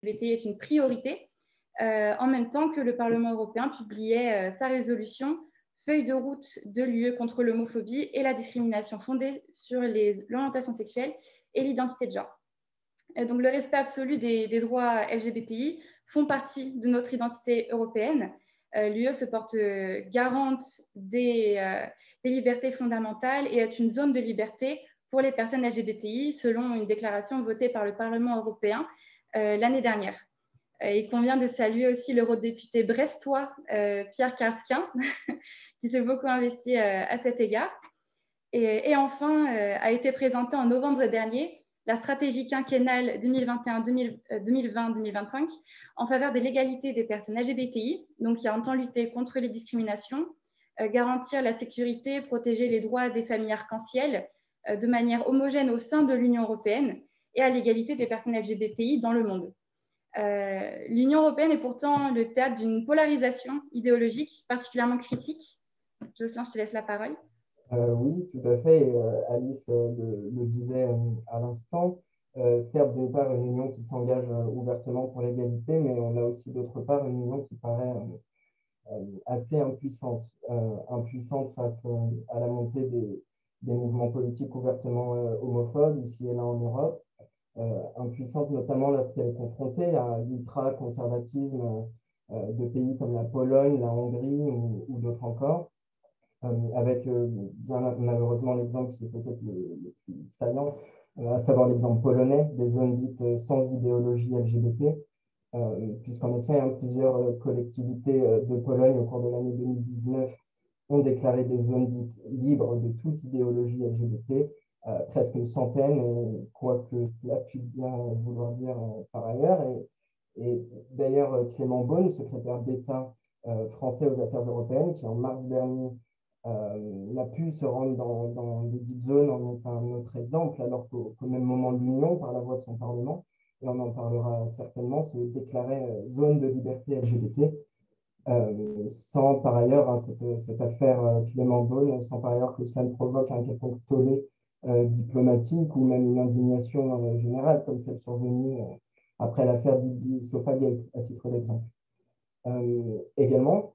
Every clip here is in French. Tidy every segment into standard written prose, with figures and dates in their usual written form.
LGBTI est une priorité, en même temps que le Parlement européen publiait sa résolution feuille de route de l'UE contre l'homophobie et la discrimination fondée sur l'orientation sexuelle et l'identité de genre. Donc, le respect absolu des droits LGBTI font partie de notre identité européenne. L'UE se porte garante des libertés fondamentales et est une zone de liberté pour les personnes LGBTI, selon une déclaration votée par le Parlement européen l'année dernière. Il convient de saluer aussi l'eurodéputé brestois Pierre Karskien, qui s'est beaucoup investi à cet égard. Et enfin, a été présentée en novembre dernier la stratégie quinquennale 2020-2025 en faveur de l'égalité des personnes LGBTI, donc qui entend lutter contre les discriminations, garantir la sécurité, protéger les droits des familles arc-en-ciel de manière homogène au sein de l'Union européenne et à l'égalité des personnes LGBTI dans le monde. L'Union européenne est pourtant le théâtre d'une polarisation idéologique particulièrement critique. Jocelyn, je te laisse la parole. Oui, tout à fait. Et, Alice le disait à l'instant. Certes, d'une part, une union qui s'engage ouvertement pour l'égalité, mais on a aussi d'autre part une union qui paraît assez impuissante face à la montée des mouvements politiques ouvertement homophobes ici et là en Europe, impuissante notamment lorsqu'elle est confrontée à l'ultra-conservatisme de pays comme la Pologne, la Hongrie ou d'autres encore. Avec bien malheureusement l'exemple qui est peut-être le plus saillant, à savoir l'exemple polonais des zones dites sans idéologie LGBT, puisqu'en effet, plusieurs collectivités de Pologne au cours de l'année 2019 ont déclaré des zones dites libres de toute idéologie LGBT, presque une centaine, et quoi que cela puisse bien vouloir dire par ailleurs. Et d'ailleurs, Clément Beaune, secrétaire d'État français aux Affaires européennes, qui en mars dernier n'a pu se rendre dans des dites zones, en est un autre exemple, alors qu'au même moment de l'Union, par la voix de son Parlement, et on en parlera certainement, se déclarait zone de liberté LGBT, sans par ailleurs, cette affaire Clément Beaune, sans par ailleurs que cela ne provoque un quelconque tollé diplomatique ou même une indignation générale, comme celle survenue après l'affaire dite du Sofagate, à titre d'exemple. Également,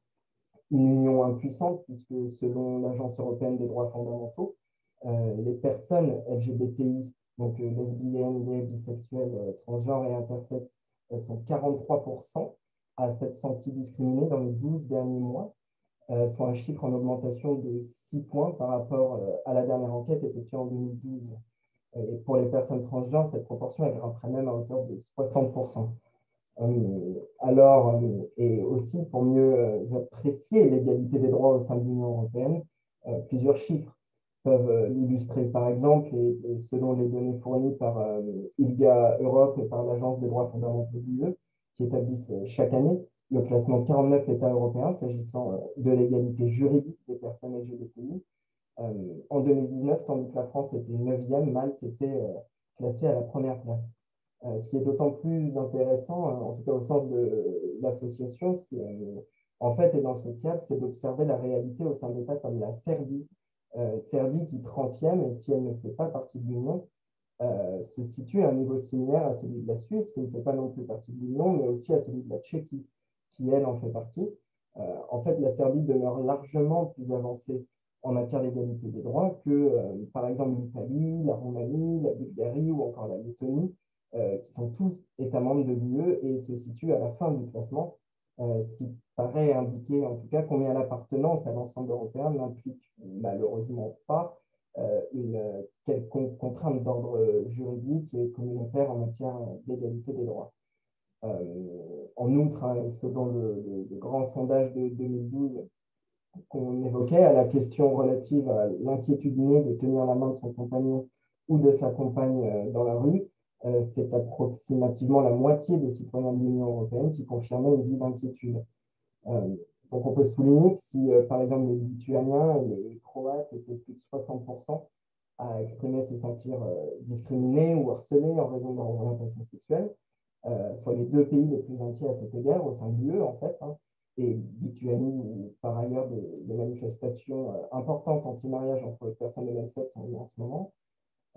une union impuissante, puisque selon l'Agence européenne des droits fondamentaux, les personnes LGBTI, donc lesbiennes, gays, bisexuelles, transgenres et intersexes, sont 43% à s'être senties discriminées dans les 12 derniers mois, soit un chiffre en augmentation de 6 points par rapport à la dernière enquête effectuée en 2012. Et pour les personnes transgenres, cette proportion elle grimperait même à hauteur de 60%. Alors, et aussi pour mieux apprécier l'égalité des droits au sein de l'Union européenne, plusieurs chiffres peuvent l'illustrer. Par exemple, et selon les données fournies par ILGA Europe et par l'Agence des droits fondamentaux de l'UE, qui établissent chaque année le classement de 49 États européens s'agissant de l'égalité juridique des personnes LGBTI. En 2019, tandis que la France était 9e, Malte était classée à la première place. Ce qui est d'autant plus intéressant, en tout cas au sens de l'association, c'est en fait, et dans ce cadre, c'est d'observer la réalité au sein d'États comme la Serbie. Serbie qui 30e, et si elle ne fait pas partie de l'Union, se situe à un niveau similaire à celui de la Suisse, qui ne fait pas non plus partie de l'Union, mais aussi à celui de la Tchéquie, qui elle en fait partie. En fait, la Serbie demeure largement plus avancée en matière d'égalité des droits que, par exemple, l'Italie, la Roumanie, la Bulgarie ou encore la Lettonie, qui sont tous États membres de l'UE et se situent à la fin du classement, ce qui paraît indiquer en tout cas combien l'appartenance à l'ensemble européen n'implique malheureusement pas une quelconque contrainte d'ordre juridique et communautaire en matière d'égalité des droits. En outre, selon le grand sondage de 2012 qu'on évoquait, à la question relative à l'inquiétude née de tenir la main de son compagnon ou de sa compagne dans la rue, c'est approximativement la moitié des citoyens de l'Union européenne qui confirmaient une vive inquiétude. Donc on peut souligner que si, par exemple, les Lituaniens et les Croates étaient plus de 60% à exprimer se sentir discriminés ou harcelés en raison de leur orientation sexuelle, soit les deux pays les plus inquiets à cet égard au sein de l'UE, en fait, et Lituanie, où par ailleurs des manifestations importantes anti-mariage entre les personnes de même sexe en ce moment.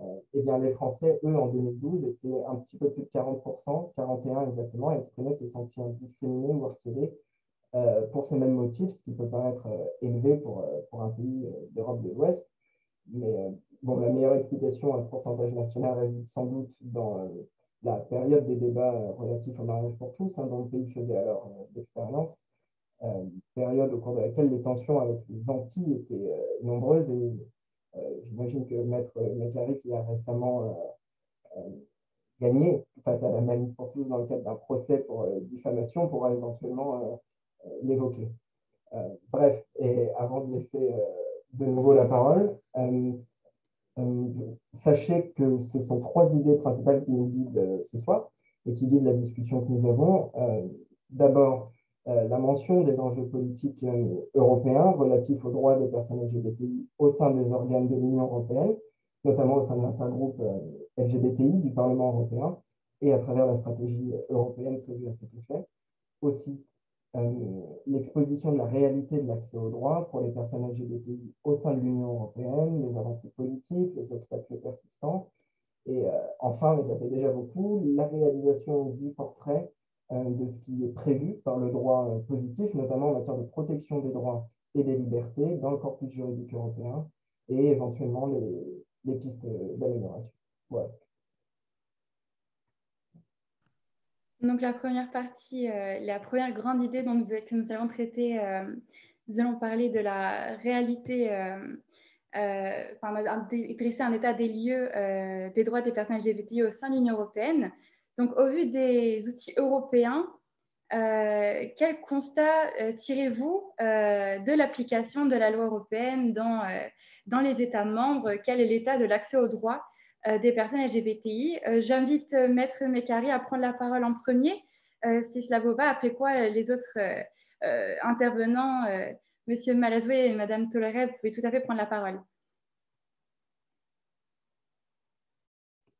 Eh bien, les Français, eux, en 2012, étaient un petit peu plus de 40%, 41 exactement, à exprimer se sentir discriminés ou harcelés pour ces mêmes motifs, ce qui peut paraître élevé pour un pays d'Europe de l'Ouest. Mais bon, la meilleure explication à ce pourcentage national réside sans doute dans la période des débats relatifs au mariage pour tous, hein, dont le pays faisait alors l'expérience, période au cours de laquelle les tensions avec les Antilles étaient nombreuses. Et j'imagine que Maître Mécari, qui a récemment gagné face à la manif pour tous dans le cadre d'un procès pour diffamation, pourra éventuellement l'évoquer. Bref, et avant de laisser de nouveau la parole, sachez que ce sont 3 idées principales qui nous guident ce soir et qui guident la discussion que nous avons. D'abord, la mention des enjeux politiques européens relatifs aux droits des personnes LGBTI au sein des organes de l'Union européenne, notamment au sein de l'intergroupe LGBTI du Parlement européen et à travers la stratégie européenne prévue à cet effet. Aussi, l'exposition de la réalité de l'accès aux droits pour les personnes LGBTI au sein de l'Union européenne, les avancées politiques, les obstacles persistants. Et enfin, mais ça fait déjà beaucoup, la réalisation du portrait de ce qui est prévu par le droit positif, notamment en matière de protection des droits et des libertés dans le corpus juridique européen et éventuellement les pistes d'amélioration. Voilà. Donc la première partie, la première grande idée que nous allons traiter, nous allons parler de la réalité, dresser un état des lieux des droits des personnes LGBTI au sein de l'Union européenne. Donc au vu des outils européens, quel constat tirez-vous de l'application de la loi européenne dans les États membres? Quel est l'état de l'accès aux droits des personnes LGBTI? J'invite Maître Mécari à prendre la parole en premier, si cela vous va, après quoi les autres intervenants, Monsieur Malazoué et Madame Toleret, vous pouvez tout à fait prendre la parole.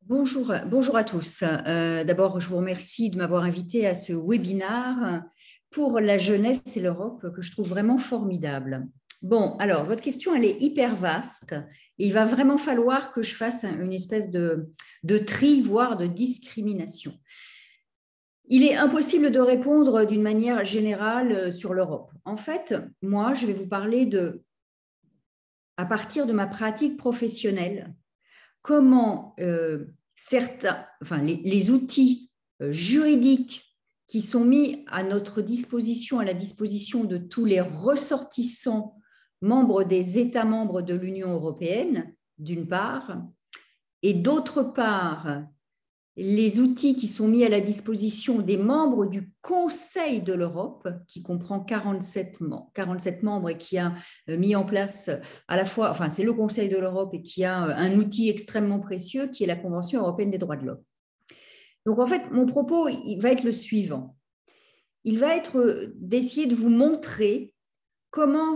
Bonjour à tous. D'abord, je vous remercie de m'avoir invité à ce webinaire pour la jeunesse et l'Europe que je trouve vraiment formidable. Bon, alors, votre question, elle est hyper vaste et il va vraiment falloir que je fasse une espèce de tri, voire de discrimination. Il est impossible de répondre d'une manière générale sur l'Europe. En fait, moi, je vais vous parler à partir de ma pratique professionnelle, comment les outils juridiques qui sont mis à notre disposition, à la disposition de tous les ressortissants membres des États membres de l'Union européenne, d'une part, et d'autre part, les outils qui sont mis à la disposition des membres du Conseil de l'Europe, qui comprend 47 membres et qui a mis en place à la fois, enfin c'est le Conseil de l'Europe et qui a un outil extrêmement précieux qui est la Convention européenne des droits de l'homme. Donc en fait, mon propos, il va être le suivant. Il va être d'essayer de vous montrer comment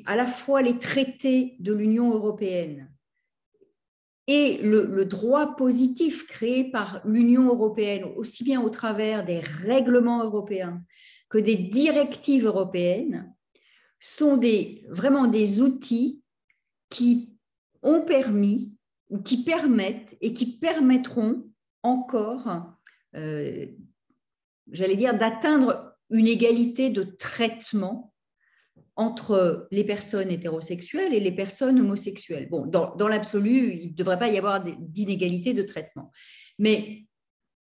à la fois les traités de l'Union européenne et le droit positif créé par l'Union européenne, aussi bien au travers des règlements européens que des directives européennes, sont vraiment des outils qui ont permis ou qui permettent et qui permettront encore, j'allais dire, d'atteindre une égalité de traitement entre les personnes hétérosexuelles et les personnes homosexuelles. Bon, dans l'absolu, il ne devrait pas y avoir d'inégalité de traitement. Mais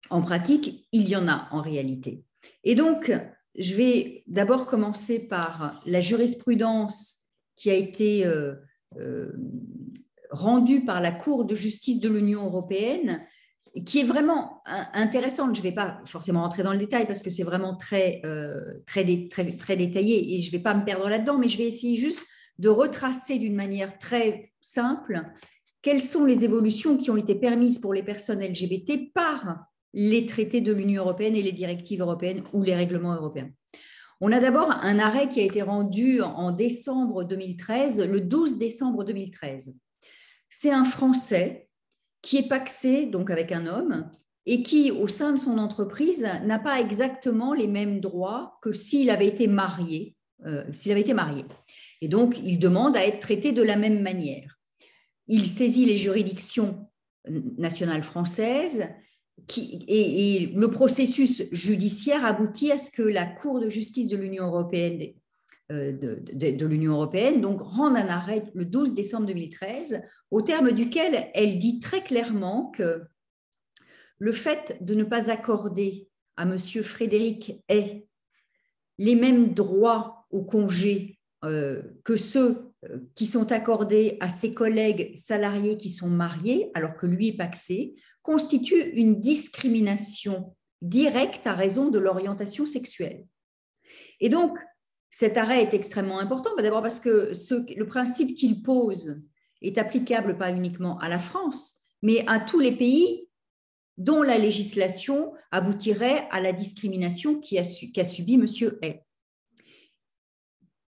en pratique, il y en a en réalité. Et donc, je vais d'abord commencer par la jurisprudence qui a été rendue par la Cour de justice de l'Union européenne, qui est vraiment intéressante. Je ne vais pas forcément rentrer dans le détail parce que c'est vraiment très détaillé et je ne vais pas me perdre là-dedans, mais je vais essayer juste de retracer d'une manière très simple quelles sont les évolutions qui ont été permises pour les personnes LGBT par les traités de l'Union européenne et les directives européennes ou les règlements européens. On a d'abord un arrêt qui a été rendu en décembre 2013, le 12 décembre 2013. C'est un Français qui est pacsé, donc avec un homme, et qui, au sein de son entreprise, n'a pas exactement les mêmes droits que s'il avait été marié. Et donc, il demande à être traité de la même manière. il saisit les juridictions nationales françaises et le processus judiciaire aboutit à ce que la Cour de justice de l'Union européenne de l'Union européenne donc rende un arrêt le 12 décembre 2013 au terme duquel elle dit très clairement que le fait de ne pas accorder à M. Frédéric Hay les mêmes droits au congé que ceux qui sont accordés à ses collègues salariés qui sont mariés, alors que lui est pacsé, constitue une discrimination directe à raison de l'orientation sexuelle. Et donc, cet arrêt est extrêmement important, d'abord parce que le principe qu'il pose est applicable pas uniquement à la France, mais à tous les pays dont la législation aboutirait à la discrimination qu'a subi M. Hay.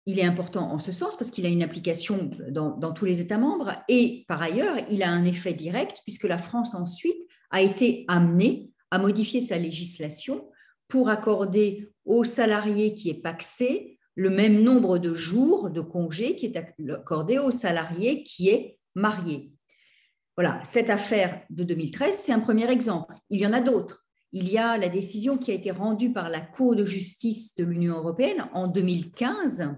Il est important en ce sens parce qu'il a une application dans tous les États membres et par ailleurs, il a un effet direct puisque la France ensuite a été amenée à modifier sa législation pour accorder aux salariés qui est pacsé le même nombre de jours de congé qui est accordé aux salariés qui est marié. Voilà, cette affaire de 2013, c'est un premier exemple. Il y en a d'autres. Il y a la décision qui a été rendue par la Cour de justice de l'Union européenne en 2015,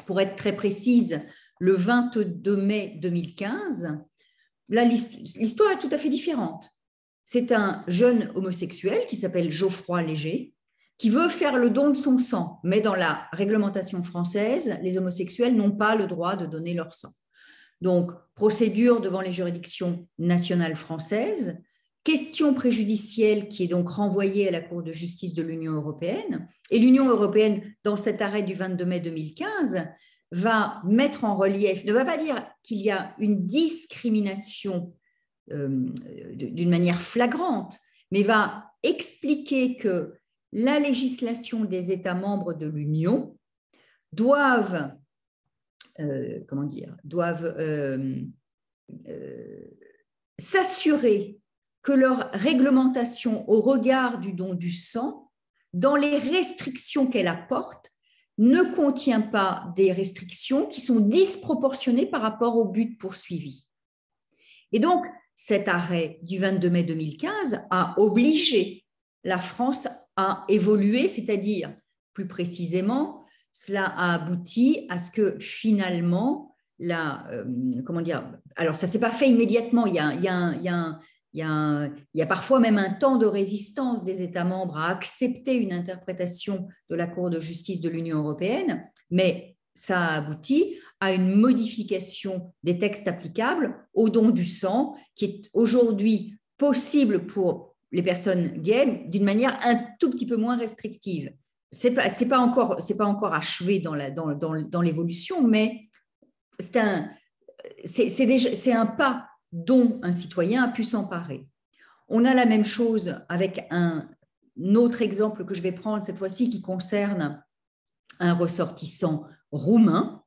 pour être très précise, le 22 mai 2015. Là, l'histoire est tout à fait différente. C'est un jeune homosexuel qui s'appelle Geoffroy Léger, qui veut faire le don de son sang, mais dans la réglementation française, les homosexuels n'ont pas le droit de donner leur sang. Donc, procédure devant les juridictions nationales françaises, question préjudicielle qui est donc renvoyée à la Cour de justice de l'Union européenne. Et l'Union européenne, dans cet arrêt du 22 mai 2015, va mettre en relief, ne va pas dire qu'il y a une discrimination d'une manière flagrante, mais va expliquer que la législation des États membres de l'Union doivent s'assurer que leur réglementation au regard du don du sang, dans les restrictions qu'elle apporte, ne contient pas des restrictions qui sont disproportionnées par rapport au but poursuivi. Et donc, cet arrêt du 22 mai 2015 a obligé la France à évoluer, c'est-à-dire, plus précisément, cela a abouti à ce que finalement, alors ça ne s'est pas fait immédiatement, il y a parfois même un temps de résistance des États membres à accepter une interprétation de la Cour de justice de l'Union européenne, mais ça a abouti à une modification des textes applicables au don du sang, qui est aujourd'hui possible pour les personnes gays d'une manière un tout petit peu moins restrictive. C'est pas encore achevé dans l'évolution, mais c'est un pas dont un citoyen a pu s'emparer. On a la même chose avec un autre exemple que je vais prendre cette fois-ci qui concerne un ressortissant roumain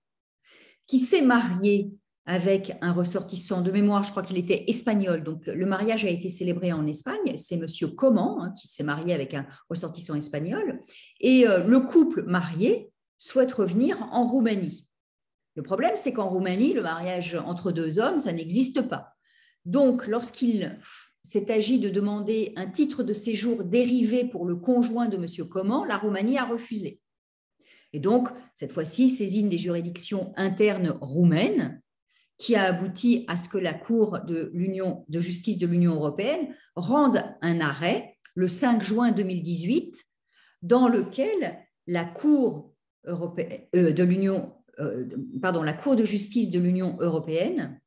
qui s'est marié avec un ressortissant de mémoire, je crois qu'il était espagnol, donc le mariage a été célébré en Espagne, c'est M. Coman qui s'est marié avec un ressortissant espagnol, et le couple marié souhaite revenir en Roumanie. Le problème, c'est qu'en Roumanie, le mariage entre deux hommes, ça n'existe pas. Donc, lorsqu'il s'est agi de demander un titre de séjour dérivé pour le conjoint de M. Coman, la Roumanie a refusé. Et donc, cette fois-ci, saisine des juridictions internes roumaines qui a abouti à ce que la Cour de justice de l'Union européenne rende un arrêt le 5 juin 2018 dans lequel la Cour de justice de l'Union européenne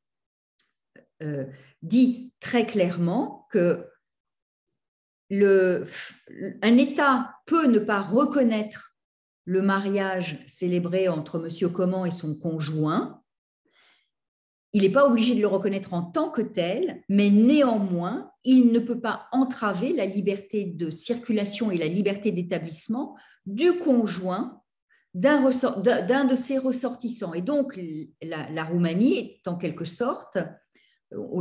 dit très clairement que un État peut ne pas reconnaître le mariage célébré entre M. Coman et son conjoint. Il n'est pas obligé de le reconnaître en tant que tel, mais néanmoins, il ne peut pas entraver la liberté de circulation et la liberté d'établissement du conjoint d'un de ses ressortissants. Et donc, la Roumanie est en quelque sorte,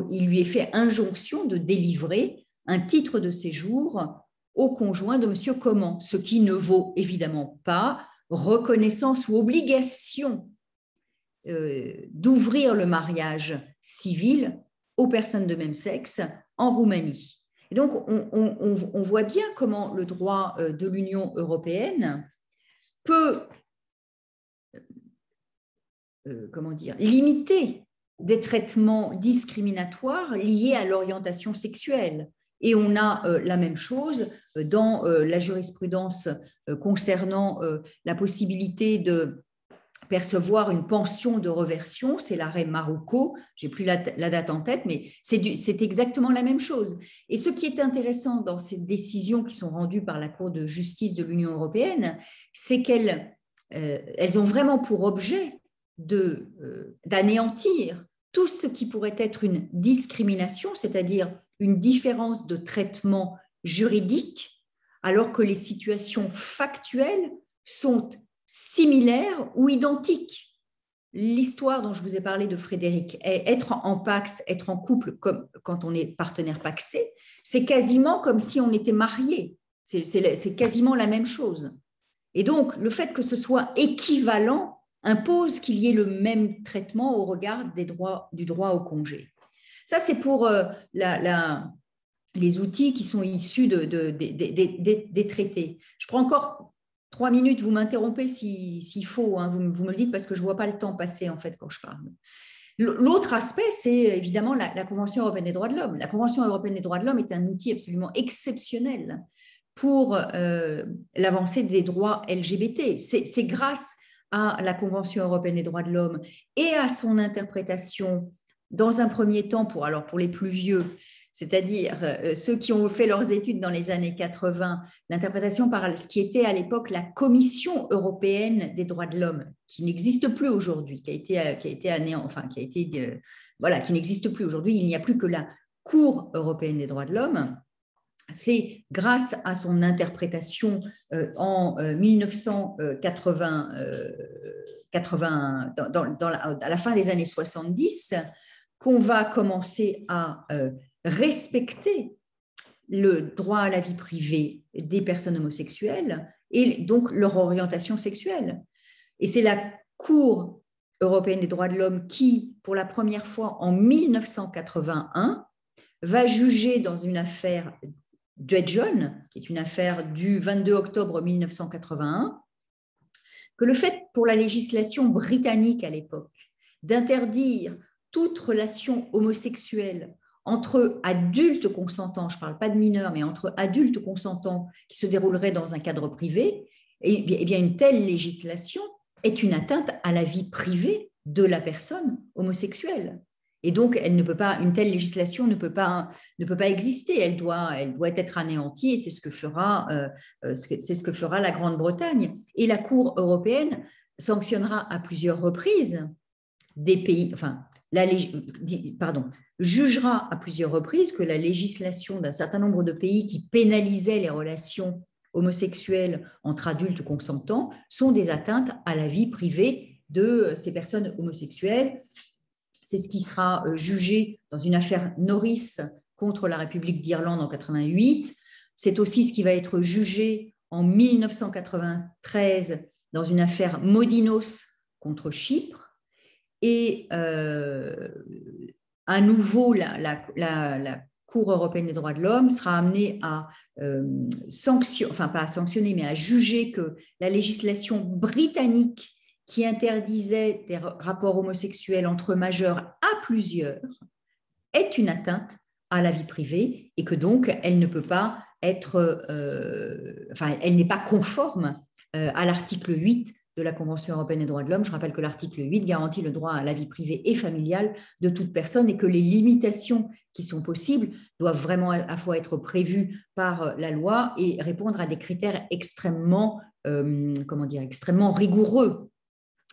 il lui est fait injonction de délivrer un titre de séjour au conjoint de M. Coman, ce qui ne vaut évidemment pas reconnaissance ou obligation d'ouvrir le mariage civil aux personnes de même sexe en Roumanie. Et donc, on voit bien comment le droit de l'Union européenne peut limiter des traitements discriminatoires liés à l'orientation sexuelle. Et on a la même chose dans la jurisprudence concernant la possibilité de percevoir une pension de reversion, c'est l'arrêt Marouco, je n'ai plus la date en tête, mais c'est exactement la même chose. Et ce qui est intéressant dans ces décisions qui sont rendues par la Cour de justice de l'Union européenne, c'est qu'elles ont vraiment pour objet d'anéantir tout ce qui pourrait être une discrimination, c'est-à-dire une différence de traitement juridique, alors que les situations factuelles sont similaires ou identiques. L'histoire dont je vous ai parlé de Frédéric, être en pax, être en couple comme quand on est partenaire paxé, c'est quasiment comme si on était marié. C'est quasiment la même chose. Et donc, le fait que ce soit équivalent impose qu'il y ait le même traitement au regard du droit au congé. Ça, c'est pour les outils qui sont issus des traités. Je prends encore 3 minutes, vous m'interrompez s'il faut, hein, vous me le dites parce que je ne vois pas le temps passer en fait quand je parle. L'autre aspect, c'est évidemment la Convention européenne des droits de l'homme. La Convention européenne des droits de l'homme est un outil absolument exceptionnel pour l'avancée des droits LGBT. C'est grâce à la Convention européenne des droits de l'homme et à son interprétation, dans un premier temps, pour les plus vieux, c'est-à-dire ceux qui ont fait leurs études dans les années 80, l'interprétation par ce qui était à l'époque la Commission européenne des droits de l'homme, qui n'existe plus aujourd'hui, qui n'existe plus aujourd'hui. Il n'y a plus que la Cour européenne des droits de l'homme. C'est grâce à son interprétation en 1980, à la fin des années 70, qu'on va commencer à respecter le droit à la vie privée des personnes homosexuelles et donc leur orientation sexuelle. Et c'est la Cour européenne des droits de l'homme qui, pour la première fois en 1981, va juger dans une affaire Dudgeon, qui est une affaire du 22 octobre 1981, que le fait pour la législation britannique à l'époque d'interdire toute relation homosexuelle entre adultes consentants, je ne parle pas de mineurs, mais entre adultes consentants qui se déroulerait dans un cadre privé, eh bien une telle législation est une atteinte à la vie privée de la personne homosexuelle. Et donc, une telle législation ne peut pas exister. Elle doit être anéantie, et c'est ce que fera la Grande-Bretagne. Et la Cour européenne sanctionnera à plusieurs reprises des pays, jugera à plusieurs reprises que la législation d'un certain nombre de pays qui pénalisaient les relations homosexuelles entre adultes consentants sont des atteintes à la vie privée de ces personnes homosexuelles. C'est ce qui sera jugé dans une affaire Norris contre la République d'Irlande en 1988. C'est aussi ce qui va être jugé en 1993 dans une affaire Modinos contre Chypre. Et à nouveau, la Cour européenne des droits de l'homme sera amenée à à juger que la législation britannique qui interdisait des rapports homosexuels entre majeurs à plusieurs est une atteinte à la vie privée et que donc elle ne peut pas être, elle n'est pas conforme à l'article 8 de la Convention européenne des droits de l'homme. Je rappelle que l'article 8 garantit le droit à la vie privée et familiale de toute personne et que les limitations qui sont possibles doivent vraiment à la fois être prévues par la loi et répondre à des critères extrêmement rigoureux.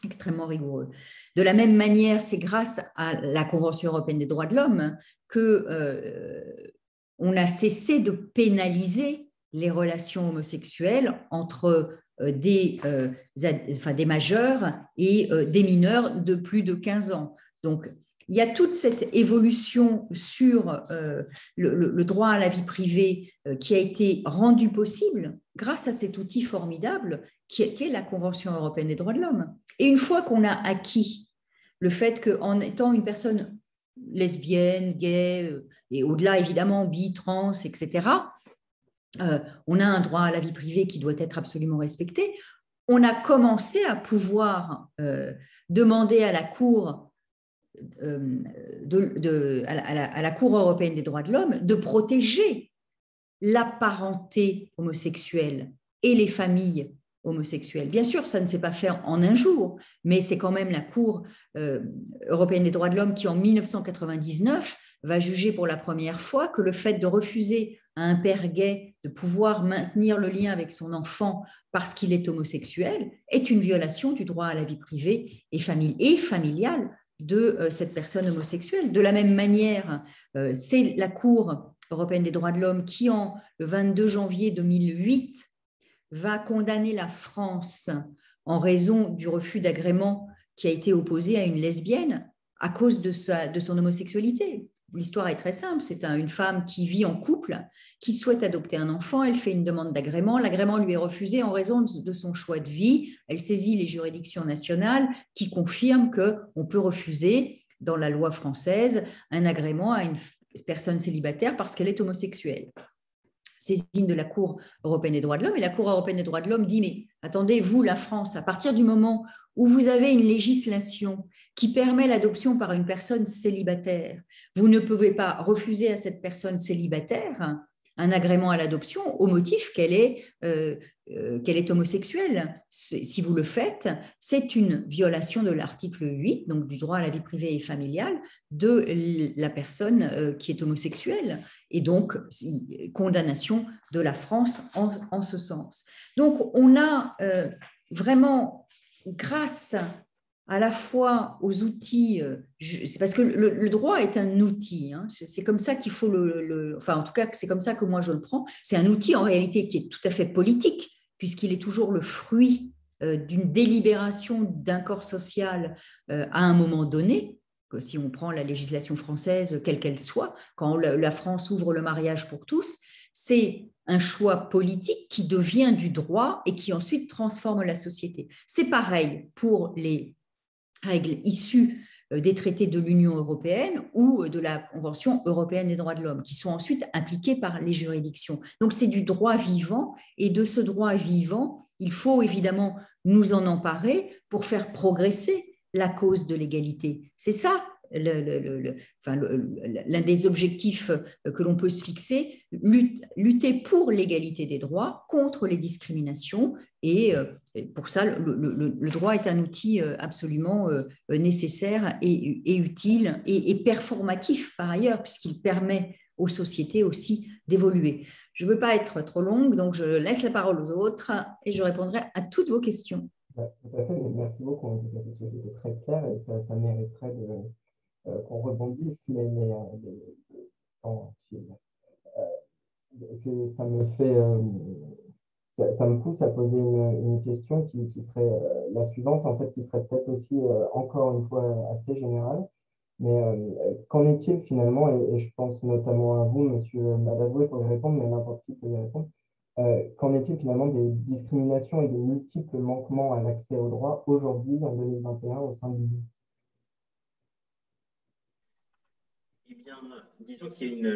Extrêmement rigoureux. De la même manière, c'est grâce à la Convention européenne des droits de l'homme qu'on a cessé de pénaliser les relations homosexuelles entre des majeurs et des mineurs de plus de 15 ans. Donc, il y a toute cette évolution sur le droit à la vie privée qui a été rendue possible grâce à cet outil formidable qui est la Convention européenne des droits de l'homme. Et une fois qu'on a acquis le fait qu'en étant une personne lesbienne, gay, et au-delà évidemment bi, trans, etc., on a un droit à la vie privée qui doit être absolument respecté. On a commencé à pouvoir demander à la Cour, à la Cour européenne des droits de l'homme de protéger la parenté homosexuelle et les familles homosexuelles. Bien sûr, ça ne s'est pas fait en un jour, mais c'est quand même la Cour européenne des droits de l'homme qui, en 1999, va juger pour la première fois que le fait de refuser à un père gay de pouvoir maintenir le lien avec son enfant parce qu'il est homosexuel est une violation du droit à la vie privée et familiale de cette personne homosexuelle. De la même manière, c'est la Cour européenne des droits de l'homme qui, le 22 janvier 2008, va condamner la France en raison du refus d'agrément qui a été opposé à une lesbienne à cause de son homosexualité. L'histoire est très simple, c'est une femme qui vit en couple, qui souhaite adopter un enfant, elle fait une demande d'agrément, l'agrément lui est refusé en raison de son choix de vie, elle saisit les juridictions nationales qui confirment qu'on peut refuser, dans la loi française, un agrément à une personne célibataire parce qu'elle est homosexuelle. Saisine de la Cour européenne des droits de l'homme, et la Cour européenne des droits de l'homme dit, mais attendez, vous, la France, à partir du moment où vous avez une législation qui permet l'adoption par une personne célibataire, vous ne pouvez pas refuser à cette personne célibataire un agrément à l'adoption au motif qu'elle est homosexuelle. Si vous le faites, c'est une violation de l'article 8, donc du droit à la vie privée et familiale, de la personne qui est homosexuelle, et donc condamnation de la France en ce sens. Donc on a vraiment, grâce à la fois aux outils, c'est parce que le droit est un outil, hein, c'est comme ça qu'il faut enfin en tout cas c'est comme ça que moi je le prends, c'est un outil en réalité qui est tout à fait politique, puisqu'il est toujours le fruit d'une délibération d'un corps social à un moment donné, que si on prend la législation française, quelle qu'elle soit, quand la France ouvre le mariage pour tous, c'est un choix politique qui devient du droit et qui ensuite transforme la société. C'est pareil pour les règles issues des traités de l'Union européenne ou de la Convention européenne des droits de l'homme, qui sont ensuite appliquées par les juridictions. Donc c'est du droit vivant, et de ce droit vivant, il faut évidemment nous en emparer pour faire progresser la cause de l'égalité. C'est ça l'un des objectifs que l'on peut se fixer, lutter pour l'égalité des droits contre les discriminations, et pour ça le droit est un outil absolument nécessaire et utile et performatif par ailleurs, puisqu'il permet aux sociétés aussi d'évoluer. Je ne veux pas être trop longue, donc je laisse la parole aux autres et je répondrai à toutes vos questions. Tout à fait, merci beaucoup, parce que c'était très clair et ça mériterait qu'on rebondisse, mais ça me pousse à poser une question qui serait la suivante, en fait, qui serait peut-être aussi, encore une fois, assez générale. Mais qu'en est-il finalement, et je pense notamment à vous, monsieur Malazoué, pour y répondre, mais n'importe qui peut y répondre, qu'en est-il finalement des discriminations et des multiples manquements à l'accès au droit aujourd'hui, en 2021, au sein de l'Union? Eh bien, disons qu'il y a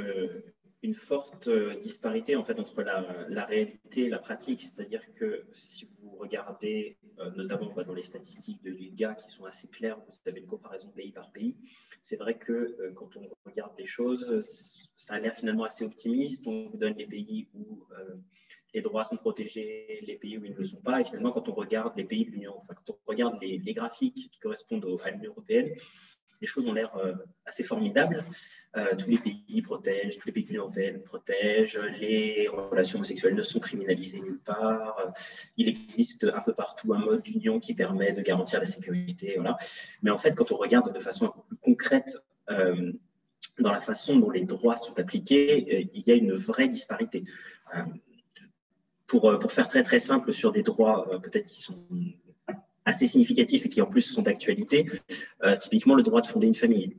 une forte disparité en fait entre la réalité et la pratique. C'est-à-dire que si vous regardez, notamment dans les statistiques de l'ILGA qui sont assez claires, vous avez une comparaison pays par pays, c'est vrai que quand on regarde les choses, ça a l'air finalement assez optimiste. On vous donne les pays où les droits sont protégés, les pays où ils ne le sont pas. Et finalement, quand on regarde les pays de l'Union, enfin, quand on regarde les graphiques qui correspondent à l'Union européenne, les choses ont l'air assez formidables. Tous les pays protègent, tous les pays de l'Union européenne protègent, les relations homosexuelles ne sont criminalisées nulle part. Il existe un peu partout un mode d'union qui permet de garantir la sécurité. Voilà. Mais en fait, quand on regarde de façon un peu plus concrète dans la façon dont les droits sont appliqués, il y a une vraie disparité. Pour faire très très simple sur des droits peut-être qui sont assez significatifs et qui en plus sont d'actualité, typiquement le droit de fonder une famille.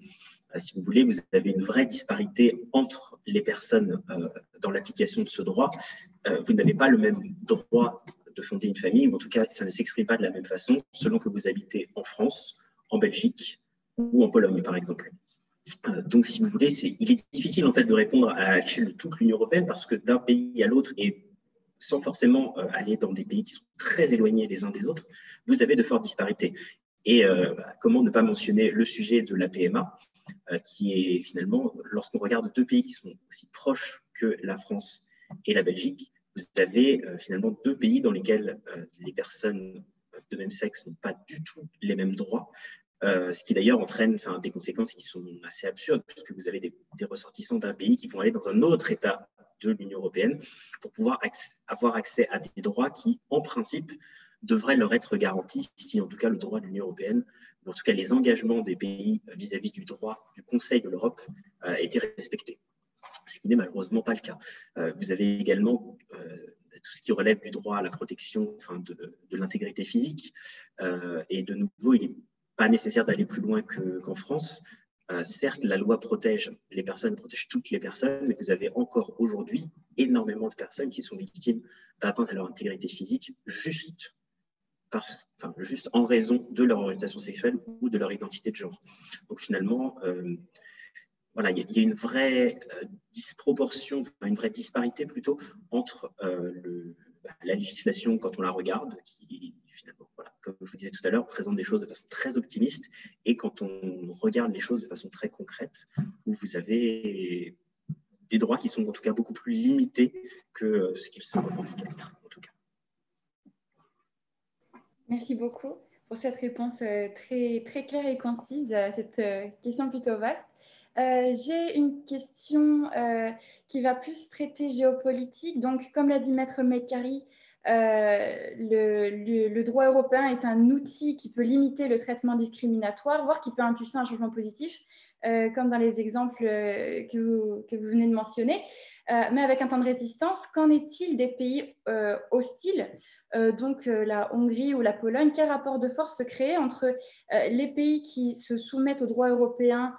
Si vous voulez, vous avez une vraie disparité entre les personnes dans l'application de ce droit. Vous n'avez pas le même droit de fonder une famille, ou en tout cas, ça ne s'exprime pas de la même façon selon que vous habitez en France, en Belgique, ou en Pologne, par exemple. Donc, si vous voulez, il est difficile en fait de répondre à l'échelle de toute l'Union européenne parce que d'un pays à l'autre, et sans forcément aller dans des pays qui sont très éloignés les uns des autres, vous avez de fortes disparités. Et comment ne pas mentionner le sujet de la PMA, qui est finalement, lorsqu'on regarde deux pays qui sont aussi proches que la France et la Belgique, vous avez finalement deux pays dans lesquels les personnes de même sexe n'ont pas du tout les mêmes droits. Ce qui d'ailleurs entraîne des conséquences qui sont assez absurdes, puisque vous avez des ressortissants d'un pays qui vont aller dans un autre État de l'Union européenne pour pouvoir avoir accès à des droits qui, en principe, devraient leur être garantis si, en tout cas, le droit de l'Union européenne, ou en tout cas les engagements des pays vis-à-vis du droit du Conseil de l'Europe, étaient respectés. Ce qui n'est malheureusement pas le cas. Vous avez également tout ce qui relève du droit à la protection de l'intégrité physique. Et de nouveau, il est pas nécessaire d'aller plus loin qu'en France. Certes, la loi protège les personnes, protège toutes les personnes, mais vous avez encore aujourd'hui énormément de personnes qui sont victimes d'atteinte à leur intégrité physique juste en raison de leur orientation sexuelle ou de leur identité de genre. Donc finalement, voilà, il y a une vraie disproportion, une vraie disparité plutôt entre la législation quand on la regarde, qui finalement, voilà, comme je vous disais tout à l'heure, présente des choses de façon très optimiste, et quand on regarde les choses de façon très concrète, où vous avez des droits qui sont en tout cas beaucoup plus limités que ce qu'ils se revendiquent être, en tout cas. Merci beaucoup pour cette réponse très, très claire et concise à cette question plutôt vaste. J'ai une question qui va plus traiter géopolitique. Donc, comme l'a dit Maître Meccari, le droit européen est un outil qui peut limiter le traitement discriminatoire, voire qui peut impulser un changement positif, comme dans les exemples que vous venez de mentionner. Mais avec un temps de résistance, qu'en est-il des pays hostiles, donc la Hongrie ou la Pologne? Quel rapport de force se crée entre les pays qui se soumettent au droit européen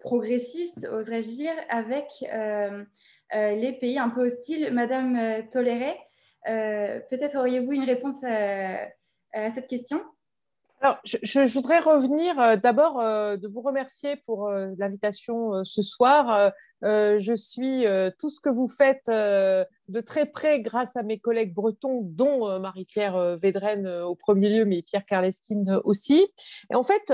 progressistes, oserais-je dire, avec les pays un peu hostiles? Madame Toléré, peut-être auriez-vous une réponse à cette question? Alors, je voudrais revenir d'abord de vous remercier pour l'invitation ce soir. Je suis tout ce que vous faites de très près grâce à mes collègues bretons, dont Marie-Pierre Védrenne au premier lieu, mais Pierre Karleskind aussi. Et en fait,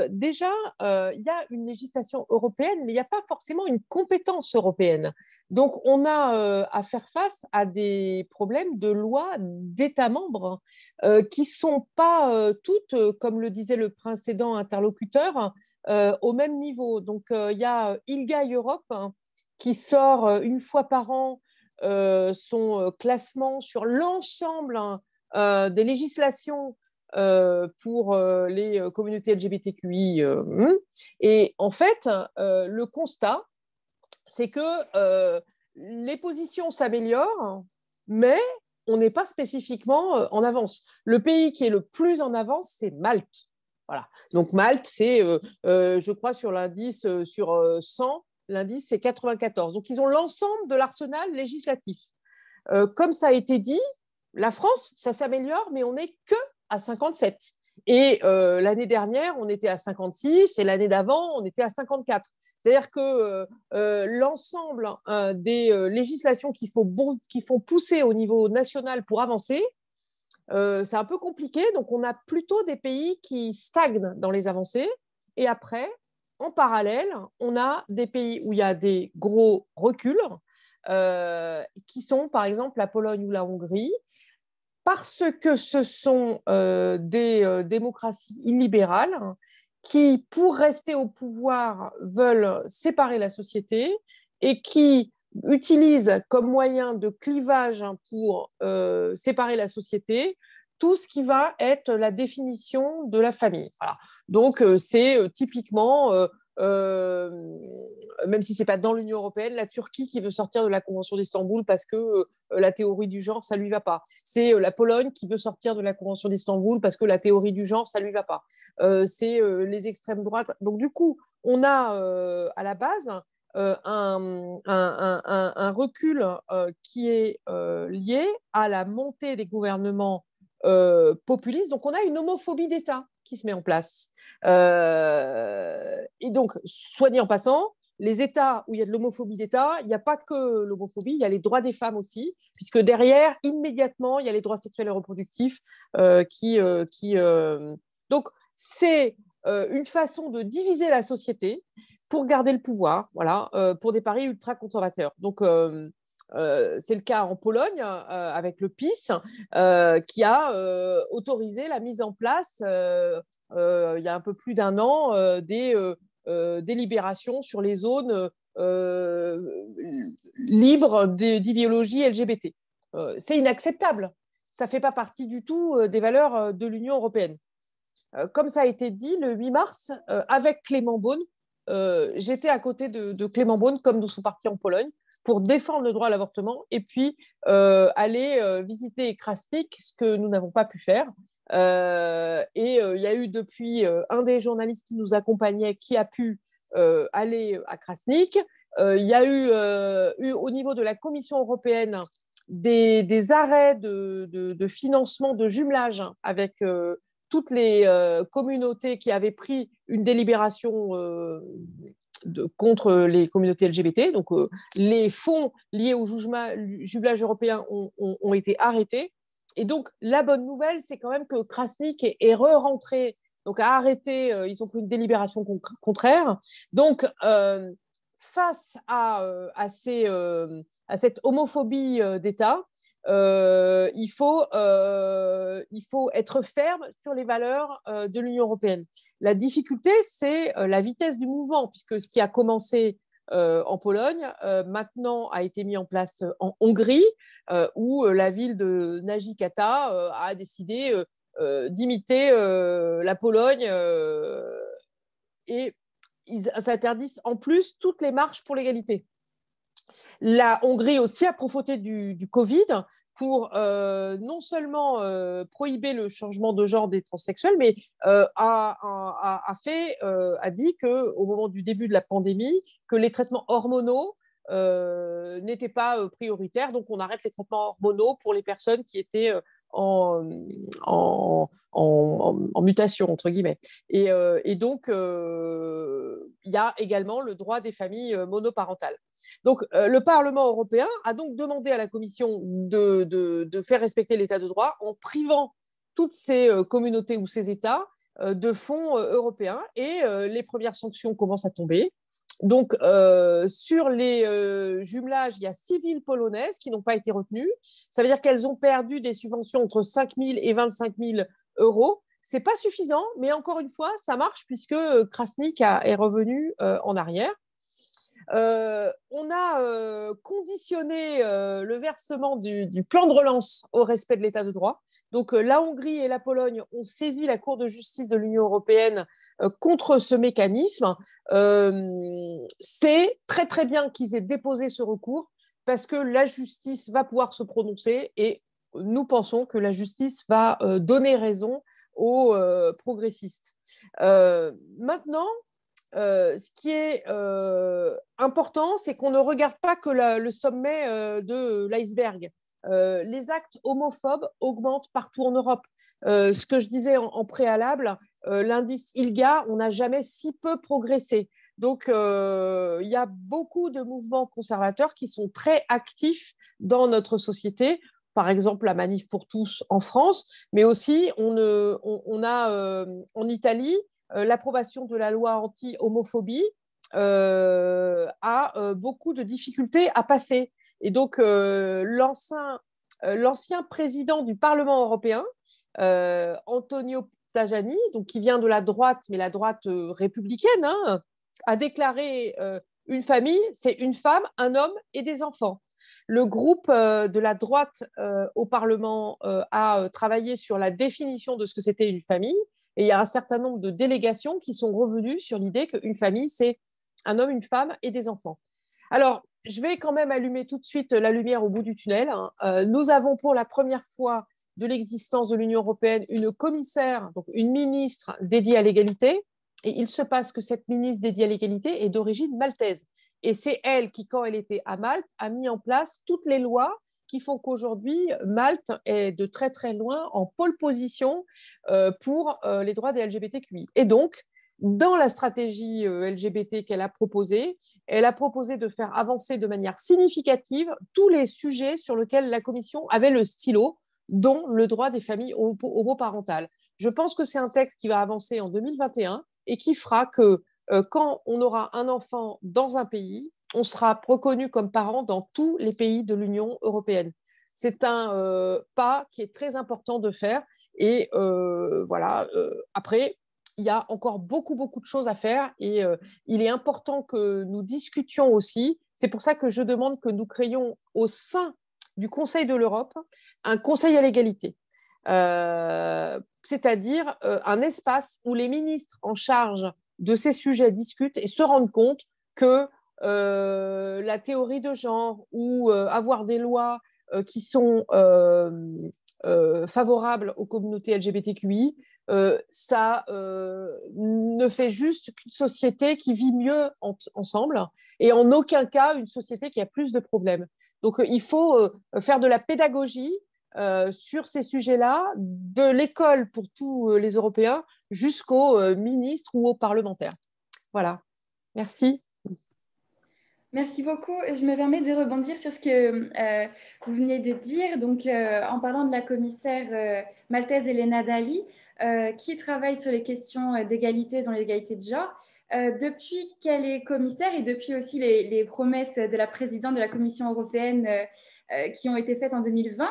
déjà, il y a une législation européenne, mais il n'y a pas forcément une compétence européenne. Donc, on a à faire face à des problèmes de loi d'États membres qui ne sont pas toutes, comme le disait le précédent interlocuteur, au même niveau. Donc, il y a ILGA Europe qui sort une fois par an son classement sur l'ensemble des législations pour les communautés LGBTQI. Et en fait, le constat, c'est que les positions s'améliorent, mais on n'est pas spécifiquement en avance. Le pays qui est le plus en avance, c'est Malte. Voilà. Donc Malte, c'est, je crois, sur l'indice sur 100, l'indice c'est 94. Donc ils ont l'ensemble de l'arsenal législatif. Comme ça a été dit, la France, ça s'améliore, mais on n'est que à 57. Et l'année dernière, on était à 56, et l'année d'avant, on était à 54. C'est-à-dire que l'ensemble des législations qu'il faut pousser au niveau national pour avancer, c'est un peu compliqué. Donc, on a plutôt des pays qui stagnent dans les avancées. Et après, en parallèle, on a des pays où il y a des gros reculs, qui sont, par exemple, la Pologne ou la Hongrie, parce que ce sont des démocraties illibérales qui, pour rester au pouvoir, veulent séparer la société et qui utilisent comme moyen de clivage pour séparer la société tout ce qui va être la définition de la famille. Voilà. Donc, c'est typiquement, même si ce n'est pas dans l'Union européenne, la Turquie qui veut sortir de la Convention d'Istanbul parce que la théorie du genre, ça ne lui va pas. C'est la Pologne qui veut sortir de la Convention d'Istanbul parce que la théorie du genre, ça ne lui va pas. C'est les extrêmes droites. Donc, du coup, on a à la base un recul qui est lié à la montée des gouvernements populistes. Donc, on a une homophobie d'État qui se met en place. Et donc, soit dit en passant, les États où il y a de l'homophobie d'État, il n'y a pas que l'homophobie, il y a les droits des femmes aussi, puisque derrière, immédiatement, il y a les droits sexuels et reproductifs Donc, c'est une façon de diviser la société pour garder le pouvoir, voilà, pour des paris ultra-conservateurs. Donc, c'est le cas en Pologne avec le PiS qui a autorisé la mise en place, il y a un peu plus d'un an, des délibérations sur les zones libres d'idéologie LGBT. C'est inacceptable. Ça ne fait pas partie du tout des valeurs de l'Union européenne. Comme ça a été dit, le 8 mars, avec Clément Beaune, j'étais à côté de Clément Beaune, comme nous sommes partis en Pologne, pour défendre le droit à l'avortement et puis aller visiter Krasnik, ce que nous n'avons pas pu faire. Il y a eu depuis un des journalistes qui nous accompagnait qui a pu aller à Krasnik. Il y a eu au niveau de la Commission européenne des arrêts de financement de jumelage avec toutes les communautés qui avaient pris une délibération contre les communautés LGBT. Donc, les fonds liés au jumelage européen ont été arrêtés. Et donc, la bonne nouvelle, c'est quand même que Krasnik est re-rentré, donc a arrêté, ils ont pris une délibération contraire. Donc, face à cette homophobie d'État, il faut être ferme sur les valeurs de l'Union européenne. La difficulté, c'est la vitesse du mouvement, puisque ce qui a commencé en Pologne, maintenant a été mis en place en Hongrie, où la ville de Nagykata a décidé d'imiter la Pologne et ils interdisent en plus toutes les marches pour l'égalité. La Hongrie aussi a profité du Covid pour non seulement prohiber le changement de genre des transsexuels, mais a dit qu'au moment du début de la pandémie, que les traitements hormonaux n'étaient pas prioritaires. Donc, on arrête les traitements hormonaux pour les personnes qui étaient en mutation, entre guillemets. Et donc, il y a également le droit des familles monoparentales. Donc, le Parlement européen a donc demandé à la Commission de faire respecter l'état de droit en privant toutes ces communautés ou ces États de fonds européens. Et les premières sanctions commencent à tomber. Donc, sur les jumelages, il y a 6 villes polonaises qui n'ont pas été retenues. Ça veut dire qu'elles ont perdu des subventions entre 5 000 et 25 000 euros. Ce n'est pas suffisant, mais encore une fois, ça marche puisque Krasnik est revenu en arrière. On a conditionné le versement du plan de relance au respect de l'état de droit. Donc, la Hongrie et la Pologne ont saisi la Cour de justice de l'Union européenne contre ce mécanisme. C'est très, très bien qu'ils aient déposé ce recours parce que la justice va pouvoir se prononcer et nous pensons que la justice va donner raison aux progressistes. Maintenant, ce qui est important, c'est qu'on ne regarde pas que le sommet de l'iceberg. Les actes homophobes augmentent partout en Europe. Ce que je disais en préalable, l'indice ILGA, on n'a jamais si peu progressé. Donc, il y a beaucoup de mouvements conservateurs qui sont très actifs dans notre société. Par exemple, la Manif pour tous en France, mais aussi on a en Italie l'approbation de la loi anti-homophobie a beaucoup de difficultés à passer. Et donc, l'ancien président du Parlement européen, Antonio Tajani, donc, qui vient de la droite, mais la droite républicaine, hein, a déclaré une famille, c'est une femme, un homme et des enfants. Le groupe de la droite au Parlement a travaillé sur la définition de ce que c'était une famille. Et il y a un certain nombre de délégations qui sont revenues sur l'idée qu'une famille, c'est un homme, une femme et des enfants. Alors, je vais quand même allumer tout de suite la lumière au bout du tunnel. Nous avons pour la première fois de l'existence de l'Union européenne une commissaire, donc une ministre dédiée à l'égalité. Et il se passe que cette ministre dédiée à l'égalité est d'origine maltaise. Et c'est elle qui, quand elle était à Malte, a mis en place toutes les lois qui font qu'aujourd'hui, Malte est de très très loin en pole position pour les droits des LGBTQI. Et donc, dans la stratégie LGBT qu'elle a proposée, elle a proposé de faire avancer de manière significative tous les sujets sur lesquels la Commission avait le stylo, dont le droit des familles homoparentales. Je pense que c'est un texte qui va avancer en 2021 et qui fera que quand on aura un enfant dans un pays, on sera reconnu comme parent dans tous les pays de l'Union européenne. C'est un pas qui est très important de faire. Et voilà, après, il y a encore beaucoup, beaucoup de choses à faire et il est important que nous discutions aussi. C'est pour ça que je demande que nous créions au sein du Conseil de l'Europe un conseil à l'égalité. C'est-à-dire un espace où les ministres en charge de ces sujets discutent et se rendent compte que la théorie de genre ou avoir des lois qui sont favorables aux communautés LGBTQI, ça ne fait juste qu'une société qui vit mieux ensemble et en aucun cas une société qui a plus de problèmes. Donc il faut faire de la pédagogie sur ces sujets-là, de l'école pour tous les Européens jusqu'aux ministres ou aux parlementaires. Voilà. Merci. Merci beaucoup. Je me permets de rebondir sur ce que vous venez de dire. Donc, en parlant de la commissaire maltaise Elena Dalli, qui travaille sur les questions d'égalité dans l'égalité de genre. Depuis qu'elle est commissaire et depuis aussi les promesses de la présidente de la Commission européenne qui ont été faites en 2020,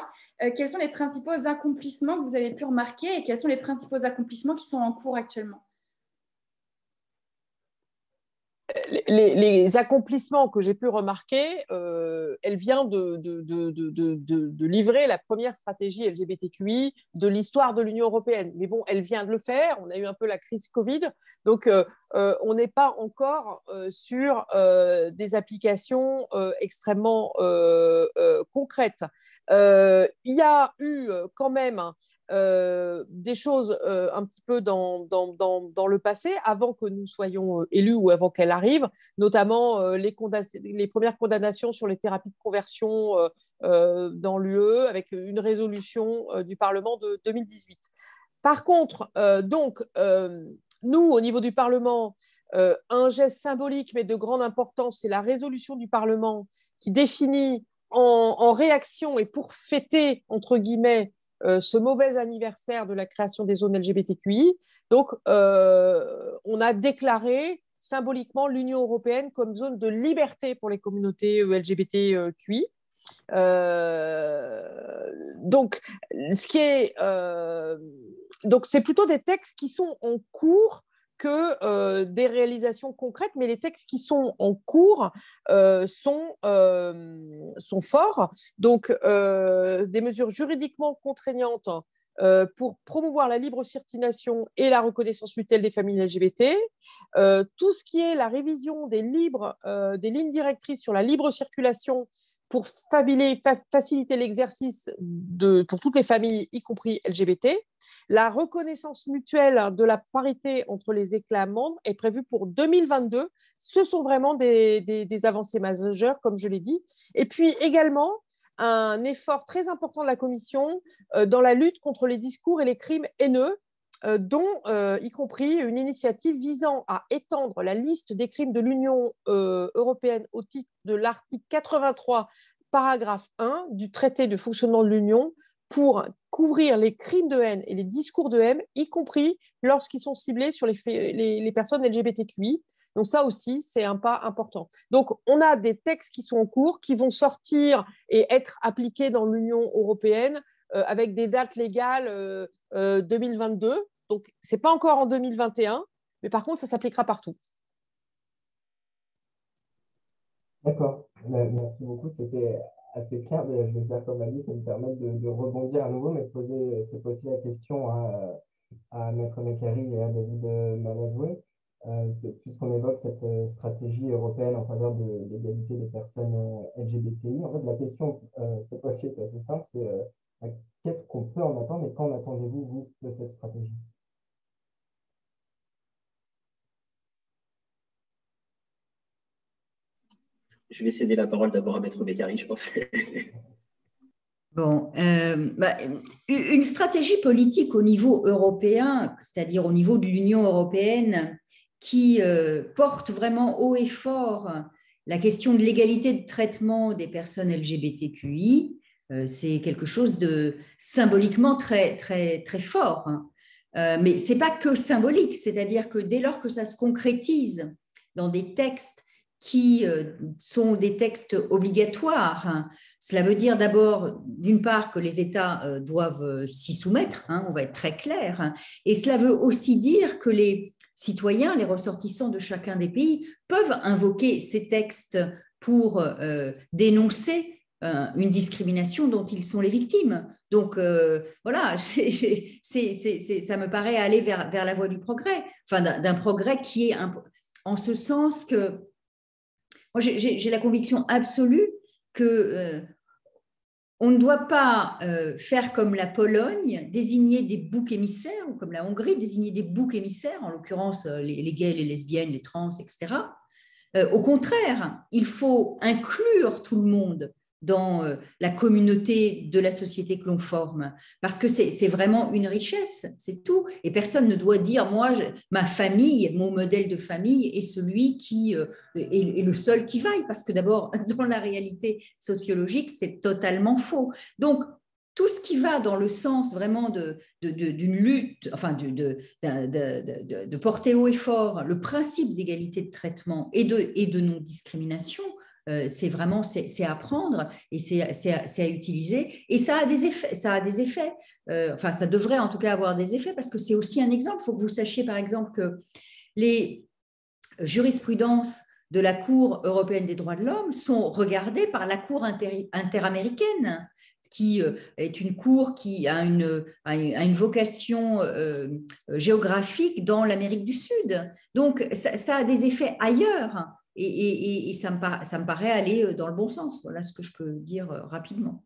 quels sont les principaux accomplissements que vous avez pu remarquer et quels sont les principaux accomplissements qui sont en cours actuellement? Les accomplissements que j'ai pu remarquer, elle vient de livrer la première stratégie LGBTQI de l'histoire de l'Union européenne. Mais bon, elle vient de le faire. On a eu un peu la crise Covid. Donc, on n'est pas encore sur des applications extrêmement concrètes. Il y a eu quand même des choses un petit peu dans le passé, avant que nous soyons élus ou avant qu'elle arrive, notamment les premières condamnations sur les thérapies de conversion dans l'UE, avec une résolution du Parlement de 2018. Par contre, nous, au niveau du Parlement, un geste symbolique mais de grande importance, c'est la résolution du Parlement qui définit en réaction et pour fêter, entre guillemets, ce mauvais anniversaire de la création des zones LGBTQI. Donc, on a déclaré symboliquement l'Union européenne comme zone de liberté pour les communautés LGBTQI. Donc, donc, c'est plutôt des textes qui sont en cours que des réalisations concrètes, mais les textes qui sont en cours sont forts. Donc, des mesures juridiquement contraignantes pour promouvoir la libre circulation et la reconnaissance mutuelle des familles LGBT, tout ce qui est la révision des lignes directrices sur la libre circulation pour faciliter l'exercice pour toutes les familles, y compris LGBT. La reconnaissance mutuelle de la parité entre les États membres est prévue pour 2022. Ce sont vraiment des avancées majeures, comme je l'ai dit. Et puis également, un effort très important de la Commission dans la lutte contre les discours et les crimes haineux, dont y compris une initiative visant à étendre la liste des crimes de l'Union européenne au titre de l'article 83, paragraphe 1 du traité de fonctionnement de l'Union pour couvrir les crimes de haine et les discours de haine, y compris lorsqu'ils sont ciblés sur les personnes LGBTQI. Donc ça aussi, c'est un pas important. Donc on a des textes qui sont en cours, qui vont sortir et être appliqués dans l'Union européenne avec des dates légales 2022. Donc ce n'est pas encore en 2021, mais par contre, ça s'appliquera partout. D'accord, merci beaucoup, c'était assez clair. Je vais faire comme Alice, ça me permet de rebondir à nouveau, mais de poser cette fois-ci la question à Maître Mécari et à David Malazoué. Puisqu'on évoque cette stratégie européenne en faveur de l'égalité des personnes LGBTI, en fait, la question cette fois-ci est assez simple, c'est qu'est-ce qu'on peut en attendre et qu'en attendez-vous, vous, de cette stratégie? Je vais céder la parole d'abord à Maître Mécari, je pense. Bon, une stratégie politique au niveau européen, c'est-à-dire au niveau de l'Union européenne, qui porte vraiment haut et fort la question de l'égalité de traitement des personnes LGBTQI, c'est quelque chose de symboliquement très, très, très fort. Mais ce n'est pas que symbolique, c'est-à-dire que dès lors que ça se concrétise dans des textes qui sont des textes obligatoires, cela veut dire d'abord, d'une part, que les États doivent s'y soumettre, on va être très clair, et cela veut aussi dire que les citoyens, les ressortissants de chacun des pays peuvent invoquer ces textes pour dénoncer une discrimination dont ils sont les victimes. Donc, voilà, ça me paraît aller vers la voie du progrès, enfin d'un progrès qui est en ce sens que moi, j'ai la conviction absolue que on ne doit pas faire comme la Pologne, désigner des boucs émissaires, ou comme la Hongrie, désigner des boucs émissaires, en l'occurrence les gays, les lesbiennes, les trans, etc. Au contraire, il faut inclure tout le monde dans la communauté de la société que l'on forme, parce que c'est vraiment une richesse, c'est tout. Et personne ne doit dire, moi, ma famille, mon modèle de famille est celui qui est le seul qui vaille, parce que d'abord, dans la réalité sociologique, c'est totalement faux. Donc, tout ce qui va dans le sens vraiment d'une lutte, enfin de porter haut et fort le principe d'égalité de traitement et de non-discrimination, c'est à prendre et c'est à utiliser, et ça a des effets, enfin ça devrait en tout cas avoir des effets, parce que c'est aussi un exemple. Il faut que vous sachiez par exemple que les jurisprudences de la Cour européenne des droits de l'homme sont regardées par la Cour interaméricaine, qui est une cour qui a une vocation géographique dans l'Amérique du Sud. Donc, ça a des effets ailleurs, et ça me paraît aller dans le bon sens. Voilà ce que je peux dire rapidement,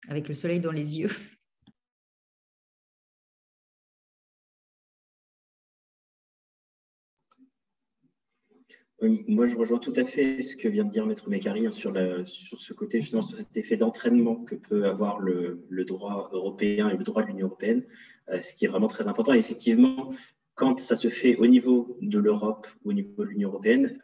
avec le soleil dans les yeux. Moi, je rejoins tout à fait ce que vient de dire Maître Mécari sur ce côté, justement, sur cet effet d'entraînement que peut avoir le droit européen et le droit de l'Union européenne, ce qui est vraiment très important. Et effectivement, quand ça se fait au niveau de l'Europe ou au niveau de l'Union européenne,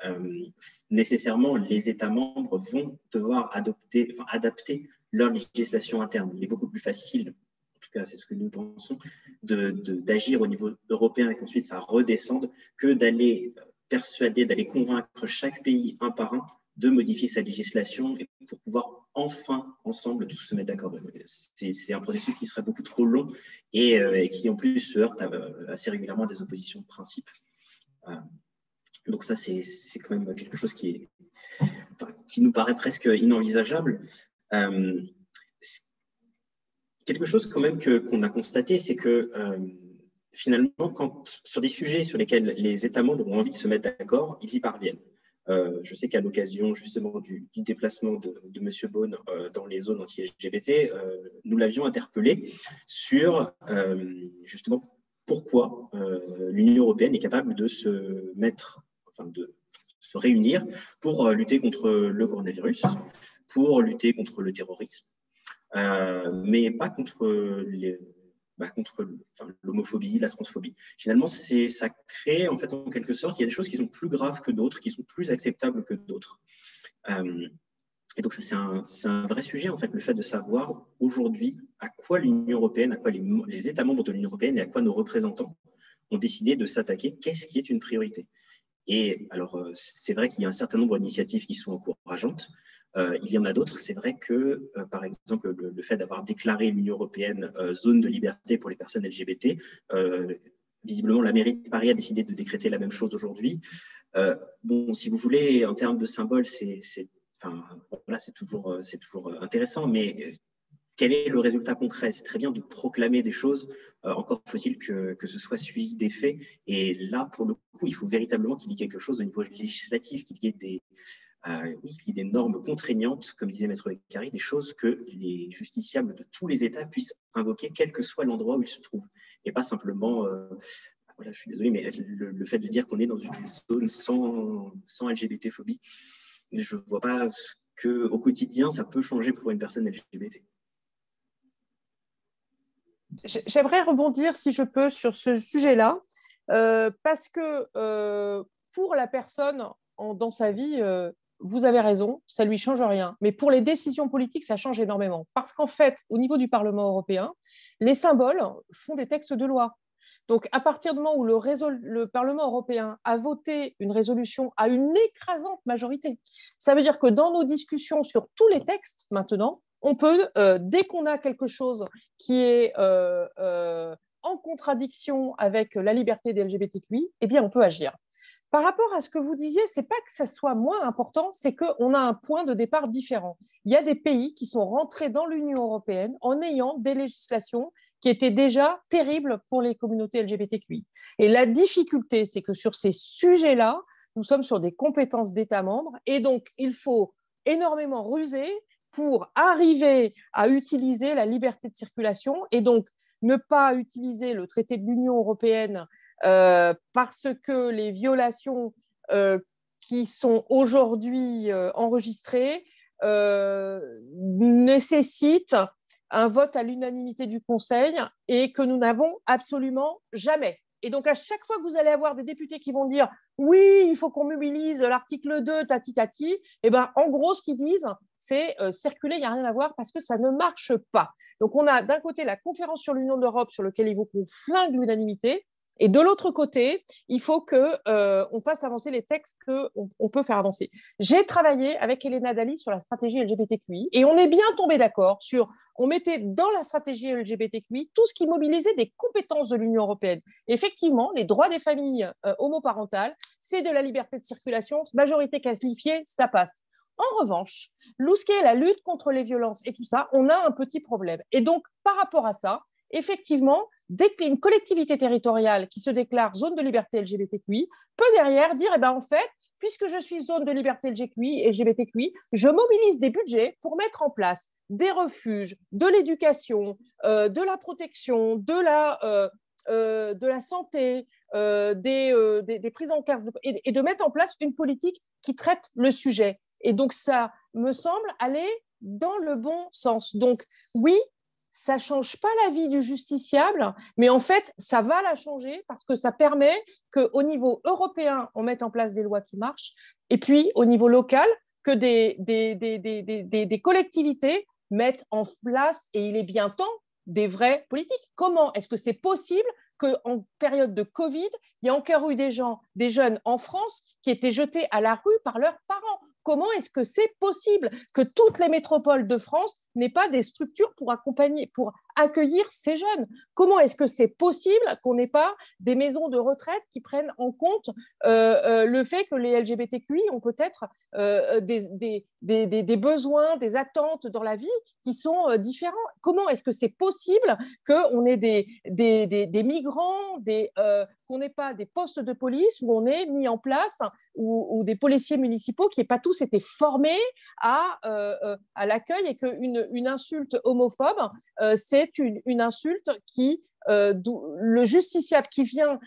nécessairement, les États membres vont devoir adapter leur législation interne. Il est beaucoup plus facile, en tout cas c'est ce que nous pensons, d'agir au niveau européen et qu'ensuite ça redescende, que d'aller convaincre chaque pays un par un de modifier sa législation et pour pouvoir enfin, ensemble, tous se mettre d'accord. C'est un processus qui serait beaucoup trop long et qui, en plus, se heurte assez régulièrement à des oppositions de principe. Donc ça, c'est quand même quelque chose qui nous paraît presque inenvisageable. Quelque chose quand même qu'on a constaté, c'est que finalement, sur des sujets sur lesquels les États membres ont envie de se mettre d'accord, ils y parviennent. Je sais qu'à l'occasion justement du déplacement de M. Beaune dans les zones anti-LGBT, nous l'avions interpellé sur justement pourquoi l'Union européenne est capable de se réunir pour lutter contre le coronavirus, pour lutter contre le terrorisme, mais pas contre l'homophobie, la transphobie. Finalement, ça crée, en fait, en quelque sorte, il y a des choses qui sont plus graves que d'autres, qui sont plus acceptables que d'autres. Et donc, ça, c'est un vrai sujet, en fait, le fait de savoir aujourd'hui à quoi l'Union européenne, à quoi les États membres de l'Union européenne et à quoi nos représentants ont décidé de s'attaquer. Qu'est-ce qui est une priorité? Et alors, c'est vrai qu'il y a un certain nombre d'initiatives qui sont encourageantes. Il y en a d'autres. C'est vrai que, par exemple, le fait d'avoir déclaré l'Union européenne zone de liberté pour les personnes LGBT, visiblement, la mairie de Paris a décidé de décréter la même chose aujourd'hui. Bon, si vous voulez, en termes de symbole, c'est toujours intéressant, mais quel est le résultat concret? C'est très bien de proclamer des choses, encore faut-il que ce soit suivi des faits. Et là, pour le coup, il faut véritablement qu'il y ait quelque chose au niveau législatif, qu'il y ait des normes contraignantes, comme disait Maître Mécari, des choses que les justiciables de tous les États puissent invoquer, quel que soit l'endroit où ils se trouvent. Et pas simplement, voilà, je suis désolé, mais le fait de dire qu'on est dans une zone sans LGBT-phobie, je ne vois pas qu'au quotidien, ça peut changer pour une personne LGBT. J'aimerais rebondir, si je peux, sur ce sujet-là, parce que pour la personne dans sa vie, vous avez raison, ça ne lui change rien. Mais pour les décisions politiques, ça change énormément. Parce qu'en fait, au niveau du Parlement européen, les symboles font des textes de loi. Donc, à partir du moment où le Parlement européen a voté une résolution à une écrasante majorité, ça veut dire que dans nos discussions sur tous les textes, maintenant, on peut, dès qu'on a quelque chose qui est en contradiction avec la liberté des LGBTQI, eh bien, on peut agir. Par rapport à ce que vous disiez, ce n'est pas que ça soit moins important, c'est qu'on a un point de départ différent. Il y a des pays qui sont rentrés dans l'Union européenne en ayant des législations qui étaient déjà terribles pour les communautés LGBTQI. Et la difficulté, c'est que sur ces sujets-là, nous sommes sur des compétences d'États membres et donc il faut énormément ruser pour arriver à utiliser la liberté de circulation et donc ne pas utiliser le traité de l'Union européenne parce que les violations qui sont aujourd'hui enregistrées nécessitent un vote à l'unanimité du Conseil et que nous n'avons absolument jamais. Et donc, à chaque fois que vous allez avoir des députés qui vont dire « oui, il faut qu'on mobilise l'article 2, tati-tati », eh ben, en gros, ce qu'ils disent, c'est circuler, il n'y a rien à voir parce que ça ne marche pas. Donc, on a d'un côté la conférence sur l'Union d'Europe sur laquelle il faut qu'on flingue l'unanimité. Et de l'autre côté, il faut qu'on fasse avancer les textes qu'on peut faire avancer. J'ai travaillé avec Elena Dalli sur la stratégie LGBTQI et on est bien tombé d'accord sur, on mettait dans la stratégie LGBTQI tout ce qui mobilisait des compétences de l'Union européenne. Effectivement, les droits des familles homoparentales, c'est de la liberté de circulation, majorité qualifiée, ça passe. En revanche, ce qui est la lutte contre les violences et tout ça, on a un petit problème. Et donc, par rapport à ça, effectivement, dès qu'une collectivité territoriale qui se déclare zone de liberté LGBTQI peut derrière dire, eh ben, en fait, puisque je suis zone de liberté LGBTQI, je mobilise des budgets pour mettre en place des refuges, de l'éducation, de la protection, de la santé, des prises en charge et de mettre en place une politique qui traite le sujet. Et donc, ça me semble aller dans le bon sens. Donc, oui, ça ne change pas la vie du justiciable, mais en fait, ça va la changer parce que ça permet qu'au niveau européen, on mette en place des lois qui marchent, et puis au niveau local, que des collectivités mettent en place, et il est bien temps, des vraies politiques. Comment est-ce que c'est possible qu'en période de Covid, il y a encore eu des jeunes en France qui étaient jetés à la rue par leurs parents? Comment est-ce que c'est possible que toutes les métropoles de France n'aient pas des structures pour accueillir ces jeunes? Comment est-ce que c'est possible qu'on n'ait pas des maisons de retraite qui prennent en compte le fait que les LGBTQI ont peut-être des besoins, des attentes dans la vie qui sont différents? Comment est-ce que c'est possible qu'on ait des migrants, qu'on n'ait pas des postes de police où on est mis en place ou des policiers municipaux qui n'aient pas tous été formés à l'accueil et qu'une insulte homophobe, c'est une insulte qui, le justiciable qui vient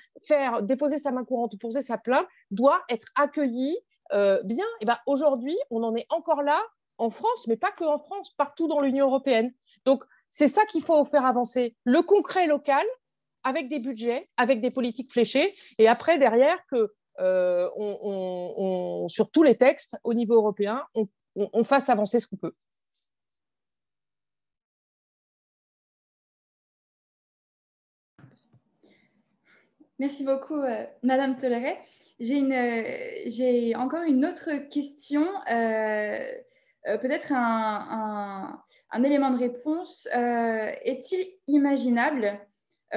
déposer sa main courante ou poser sa plainte doit être accueilli bien. Et ben, aujourd'hui, on en est encore là en France, mais pas que en France, partout dans l'Union européenne. Donc, c'est ça qu'il faut faire avancer, le concret local, avec des budgets, avec des politiques fléchées, et après, derrière, que sur tous les textes, au niveau européen, on fasse avancer ce qu'on peut. Merci beaucoup, Madame Tolleret. J'ai encore une autre question, peut-être un élément de réponse. Est-il imaginable,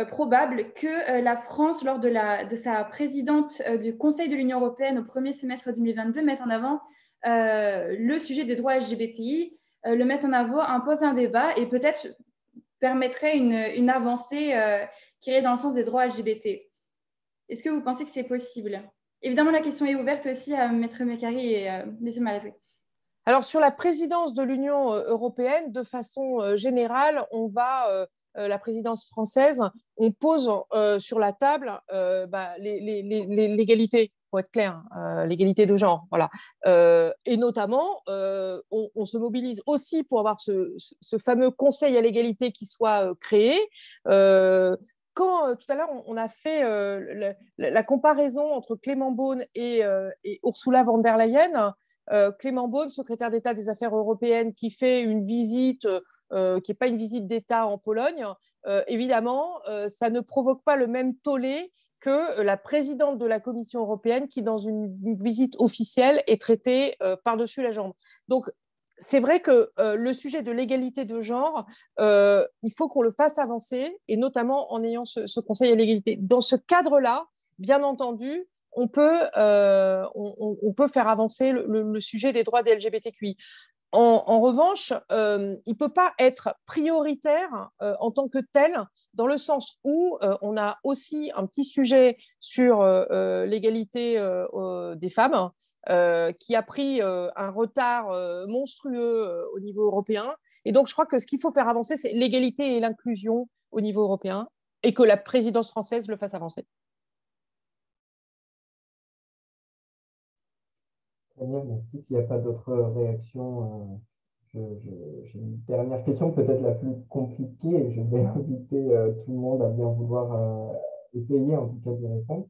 probable, que la France, lors de sa présidente du Conseil de l'Union européenne au premier semestre 2022, mette en avant le sujet des droits LGBTI, le mette en avant, impose un débat et peut-être permettrait une avancée qui irait dans le sens des droits LGBT? Est-ce que vous pensez que c'est possible? Évidemment, la question est ouverte aussi à Maître Mécari et M. Malasé. Alors, sur la présidence de l'Union européenne, de façon générale, la présidence française, on pose sur la table l'égalité. faut être clair, l'égalité de genre. Voilà. Et notamment, on se mobilise aussi pour avoir ce fameux conseil à l'égalité qui soit créé. Quand tout à l'heure, on a fait la comparaison entre Clément Beaune et Ursula von der Leyen, Clément Beaune, secrétaire d'État des Affaires européennes, qui fait une visite qui n'est pas une visite d'État en Pologne, évidemment, ça ne provoque pas le même tollé que la présidente de la Commission européenne qui, dans une visite officielle, est traitée par-dessus la jambe. Donc, c'est vrai que le sujet de l'égalité de genre, il faut qu'on le fasse avancer, et notamment en ayant ce conseil à l'égalité. Dans ce cadre-là, bien entendu, on peut faire avancer le sujet des droits des LGBTQI. En revanche, il ne peut pas être prioritaire en tant que tel, dans le sens où on a aussi un petit sujet sur l'égalité des femmes, qui a pris un retard monstrueux au niveau européen. Et donc, je crois que ce qu'il faut faire avancer, c'est l'égalité et l'inclusion au niveau européen, et que la présidence française le fasse avancer. Très bien, merci. S'il n'y a pas d'autres réactions, j'ai une dernière question, peut-être la plus compliquée. Je vais inviter tout le monde à bien vouloir essayer, en tout cas, d'y répondre.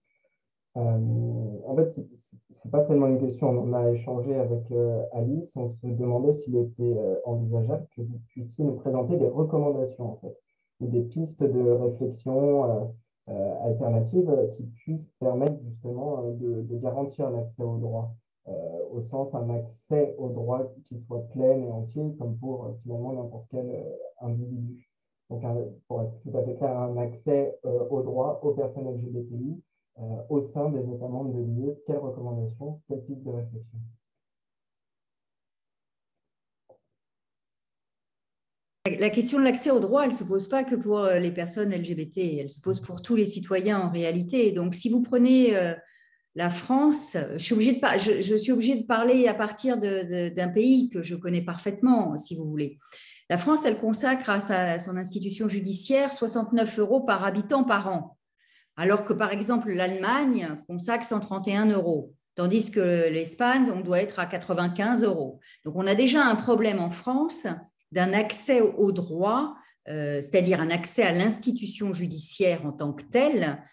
En fait, ce n'est pas tellement une question. On a échangé avec Alice. On se demandait s'il était envisageable que vous puissiez nous présenter des recommandations, en fait, ou des pistes de réflexion alternatives qui puissent permettre justement de garantir l'accès aux droits. Au sens un accès aux droits qui soit plein et entier, comme pour finalement n'importe quel individu. Donc, pour être tout à fait clair, un accès aux droits aux personnes LGBTI au sein des États membres de l'UE. Quelles recommandations, quelles pistes de réflexion? La question de l'accès aux droits, elle ne se pose pas que pour les personnes LGBT, elle se pose pour tous les citoyens en réalité. Donc, si vous prenez la France, je suis obligée de parler à partir d'un pays que je connais parfaitement, si vous voulez. La France, elle consacre à son institution judiciaire 69 € par habitant par an, alors que, par exemple, l'Allemagne consacre 131 €, tandis que l'Espagne, on doit être à 95 €. Donc, on a déjà un problème en France d'un accès aux droits, c'est-à-dire un accès à l'institution judiciaire en tant que telle,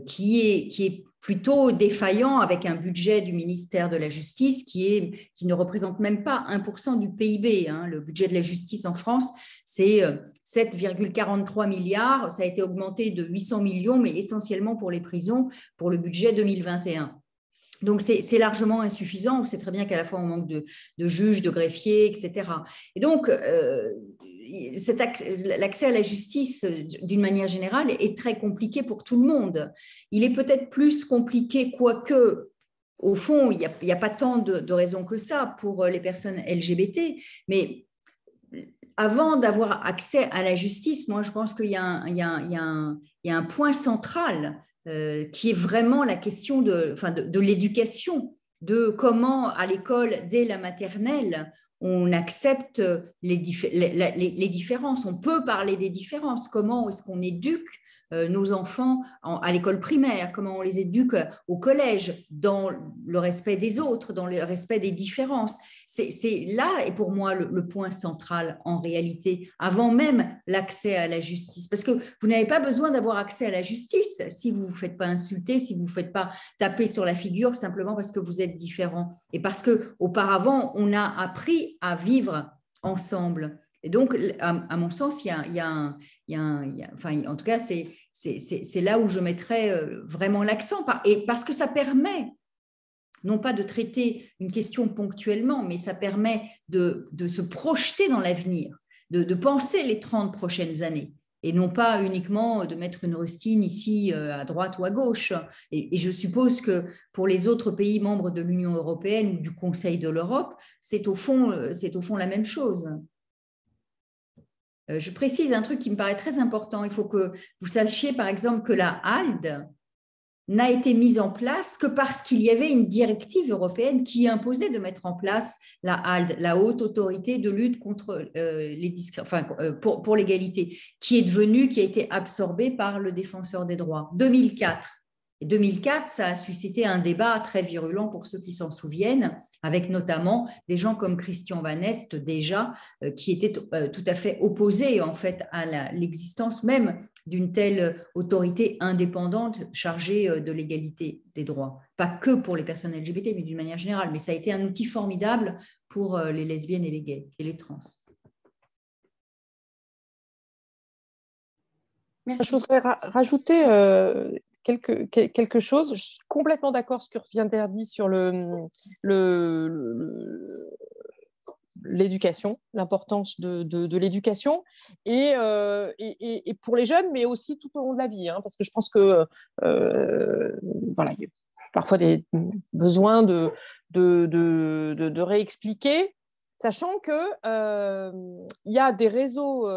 qui est plutôt défaillant, avec un budget du ministère de la Justice qui ne représente même pas 1% du PIB. Hein. Le budget de la justice en France, c'est 7,43 milliards. Ça a été augmenté de 800 millions, mais essentiellement pour les prisons, pour le budget 2021. Donc, c'est largement insuffisant. On sait très bien qu'à la fois, on manque de juges, de greffiers, etc. Et donc, l'accès à la justice, d'une manière générale, est très compliqué pour tout le monde. Il est peut-être plus compliqué, quoique, au fond, il n'y a pas tant de raisons que ça pour les personnes LGBT, mais avant d'avoir accès à la justice, moi, je pense qu'il y a un point central qui est vraiment la question de l'éducation, de comment, à l'école, dès la maternelle, on accepte les différences. On peut parler des différences. Comment est-ce qu'on éduque nos enfants à l'école primaire, comment on les éduque au collège, dans le respect des autres, dans le respect des différences. C'est là, et pour moi, le point central en réalité, avant même l'accès à la justice. Parce que vous n'avez pas besoin d'avoir accès à la justice si vous ne vous faites pas insulter, si vous ne vous faites pas taper sur la figure simplement parce que vous êtes différent. Et parce qu'auparavant, on a appris à vivre ensemble. Et donc, à mon sens, en tout cas, c'est là où je mettrais vraiment l'accent. Et parce que ça permet, non pas de traiter une question ponctuellement, mais ça permet de se projeter dans l'avenir, de penser les 30 prochaines années, et non pas uniquement de mettre une rustine ici à droite ou à gauche. Et je suppose que pour les autres pays membres de l'Union européenne ou du Conseil de l'Europe, c'est au fond la même chose. Je précise un truc qui me paraît très important. Il faut que vous sachiez, par exemple, que la HALD n'a été mise en place que parce qu'il y avait une directive européenne qui imposait de mettre en place la HALD, la Haute Autorité de lutte contre pour l'égalité, qui a été absorbée par le Défenseur des droits. 2004. Et 2004, ça a suscité un débat très virulent pour ceux qui s'en souviennent, avec notamment des gens comme Christian Van Est déjà, qui étaient tout à fait opposés en fait à l'existence même d'une telle autorité indépendante chargée de l'égalité des droits. Pas que pour les personnes LGBT, mais d'une manière générale. Mais ça a été un outil formidable pour les lesbiennes et les gays et les trans. Merci. Je voudrais rajouter quelque chose. Je suis complètement d'accord sur ce que vient d'être dit sur l'éducation, l'importance de l'éducation et pour les jeunes, mais aussi tout au long de la vie, hein, parce que je pense que voilà, il y a parfois des besoins de réexpliquer, sachant que il y a des réseaux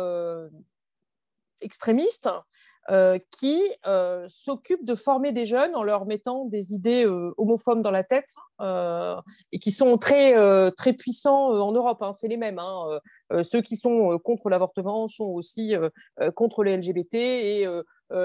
extrémistes qui s'occupent de former des jeunes en leur mettant des idées homophobes dans la tête et qui sont très puissants en Europe. Hein, c'est les mêmes. Hein. Ceux qui sont contre l'avortement sont aussi contre les LGBT et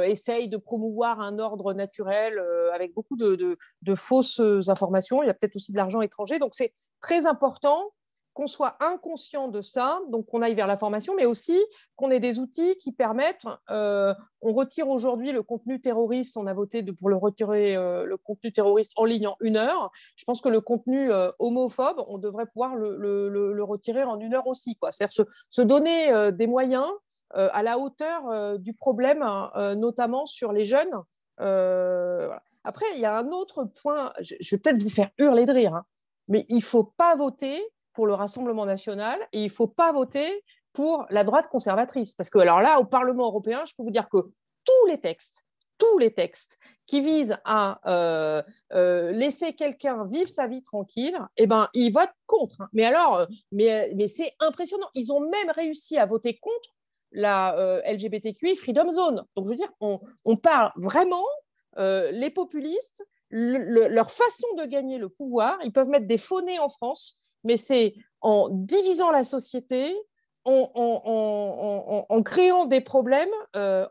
essayent de promouvoir un ordre naturel avec beaucoup de fausses informations. Il y a peut-être aussi de l'argent étranger. Donc, c'est très important qu'on soit inconscient de ça, donc qu'on aille vers la formation, mais aussi qu'on ait des outils qui permettent, on retire aujourd'hui le contenu terroriste, on a voté pour le retirer le contenu terroriste en ligne en 1 heure, je pense que le contenu homophobe, on devrait pouvoir le retirer en 1 heure aussi, quoi. C'est-à-dire se donner des moyens à la hauteur du problème, notamment sur les jeunes. Voilà. Après, il y a un autre point, je vais peut-être vous faire hurler de rire, hein, mais il ne faut pas voter pour le Rassemblement national et il ne faut pas voter pour la droite conservatrice. Parce que alors là, au Parlement européen, je peux vous dire que tous les textes qui visent à laisser quelqu'un vivre sa vie tranquille, eh ben, ils votent contre. Mais alors, mais c'est impressionnant. Ils ont même réussi à voter contre la LGBTQI Freedom Zone. Donc, je veux dire, on parle vraiment, les populistes, leur façon de gagner le pouvoir, ils peuvent mettre des faux nez en France, mais c'est en divisant la société, en créant des problèmes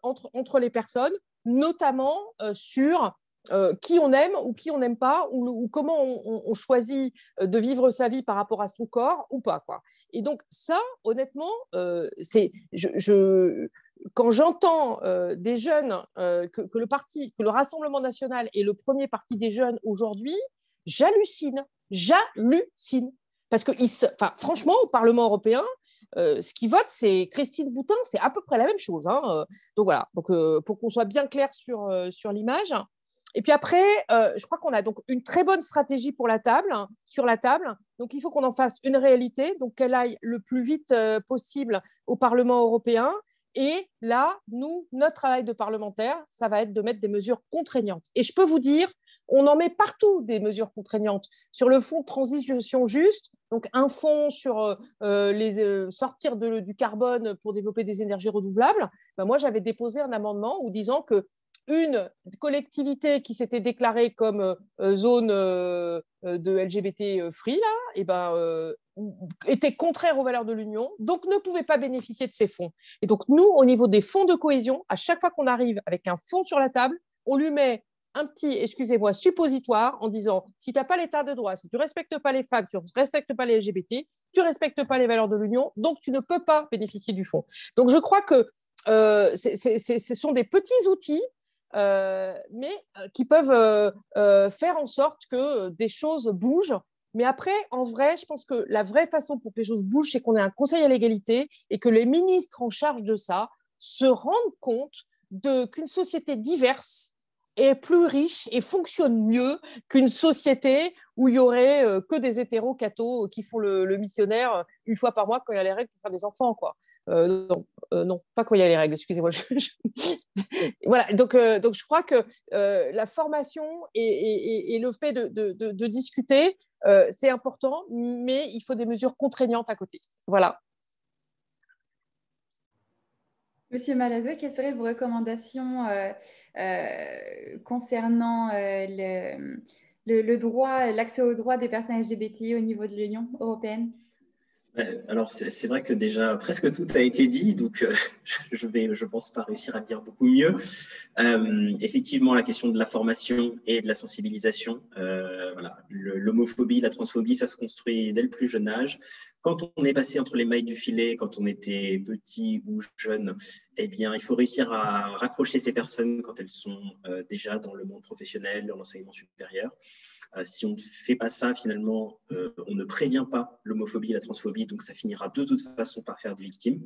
entre les personnes, notamment sur qui on aime ou qui on n'aime pas, ou comment on choisit de vivre sa vie par rapport à son corps ou pas, quoi. Et donc ça, honnêtement, quand j'entends des jeunes que le Rassemblement national est le premier parti des jeunes aujourd'hui, j'hallucine. Parce que, franchement, au Parlement européen, ce qui vote, c'est Christine Boutin, c'est à peu près la même chose. Hein. Donc voilà, donc, pour qu'on soit bien clair sur l'image. Et puis après, je crois qu'on a donc une très bonne stratégie sur la table. Donc il faut qu'on en fasse une réalité, donc qu'elle aille le plus vite possible au Parlement européen. Et là, notre travail de parlementaire, ça va être de mettre des mesures contraignantes. Et je peux vous dire, on en met partout des mesures contraignantes. Sur le fonds de transition juste, donc un fonds sur sortir du carbone pour développer des énergies renouvelables, ben moi j'avais déposé un amendement où disant que une collectivité qui s'était déclarée comme zone de LGBT free, là, et ben, était contraire aux valeurs de l'Union, donc ne pouvait pas bénéficier de ces fonds. Et donc nous, au niveau des fonds de cohésion, à chaque fois qu'on arrive avec un fonds sur la table, on lui met un petit, excusez-moi, suppositoire en disant si tu n'as pas l'état de droit, si tu ne respectes pas les femmes, tu ne respectes pas les LGBT, tu ne respectes pas les valeurs de l'Union, donc tu ne peux pas bénéficier du fonds. Donc je crois que ce sont des petits outils, mais qui peuvent faire en sorte que des choses bougent. Mais après, en vrai, je pense que la vraie façon pour que les choses bougent, c'est qu'on ait un conseil à l'égalité et que les ministres en charge de ça se rendent compte qu'une société diverse est plus riche et fonctionne mieux qu'une société où il y aurait que des hétéros cathos qui font le missionnaire une fois par mois quand il y a les règles pour faire des enfants, quoi. Non, pas quand il y a les règles, excusez-moi. Voilà, donc je crois que la formation et le fait de discuter, c'est important, mais il faut des mesures contraignantes à côté. Voilà. Monsieur Malazoué, quelles seraient vos recommandations concernant le droit, l'accès aux droits des personnes LGBTI au niveau de l'Union européenne? Alors, c'est vrai que déjà presque tout a été dit, donc je pense, pas réussir à le dire beaucoup mieux. Effectivement, la question de la formation et de la sensibilisation, voilà, l'homophobie, la transphobie, ça se construit dès le plus jeune âge. Quand on est passé entre les mailles du filet, quand on était petit ou jeune, eh bien, il faut réussir à raccrocher ces personnes quand elles sont déjà dans le monde professionnel, dans l'enseignement supérieur. Si on ne fait pas ça, finalement, on ne prévient pas l'homophobie et la transphobie, donc ça finira de toute façon par faire des victimes.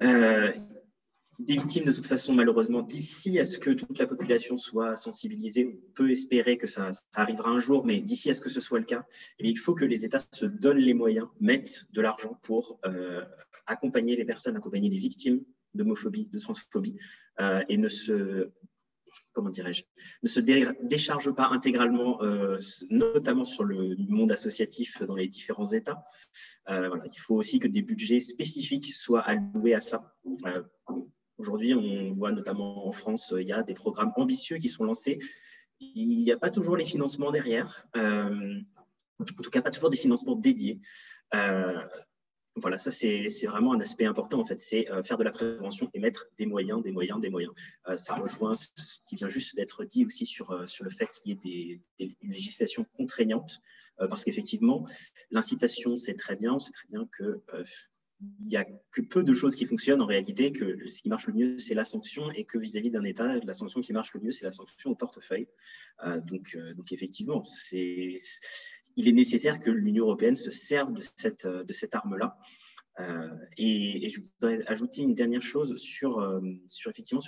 Des victimes, de toute façon, malheureusement, d'ici à ce que toute la population soit sensibilisée, on peut espérer que ça arrivera un jour, mais d'ici à ce que ce soit le cas, eh bien, il faut que les États se donnent les moyens, mettent de l'argent pour accompagner les personnes, accompagner les victimes d'homophobie, de transphobie, et ne se décharge pas intégralement, notamment sur le monde associatif dans les différents États. Voilà, il faut aussi que des budgets spécifiques soient alloués à ça. Aujourd'hui, on voit notamment en France, il y a des programmes ambitieux qui sont lancés. Il n'y a pas toujours les financements derrière, en tout cas pas toujours des financements dédiés. Voilà, ça c'est vraiment un aspect important en fait, c'est faire de la prévention et mettre des moyens. Ça rejoint ce qui vient juste d'être dit aussi sur le fait qu'il y ait une législation contraignante, parce qu'effectivement, l'incitation c'est très bien, on sait très bien que il n'y a que peu de choses qui fonctionnent en réalité, que ce qui marche le mieux, c'est la sanction, et que vis-à-vis d'un État, la sanction qui marche le mieux, c'est la sanction au portefeuille. Donc effectivement, il est nécessaire que l'Union européenne se serve de cette arme-là. Et je voudrais ajouter une dernière chose sur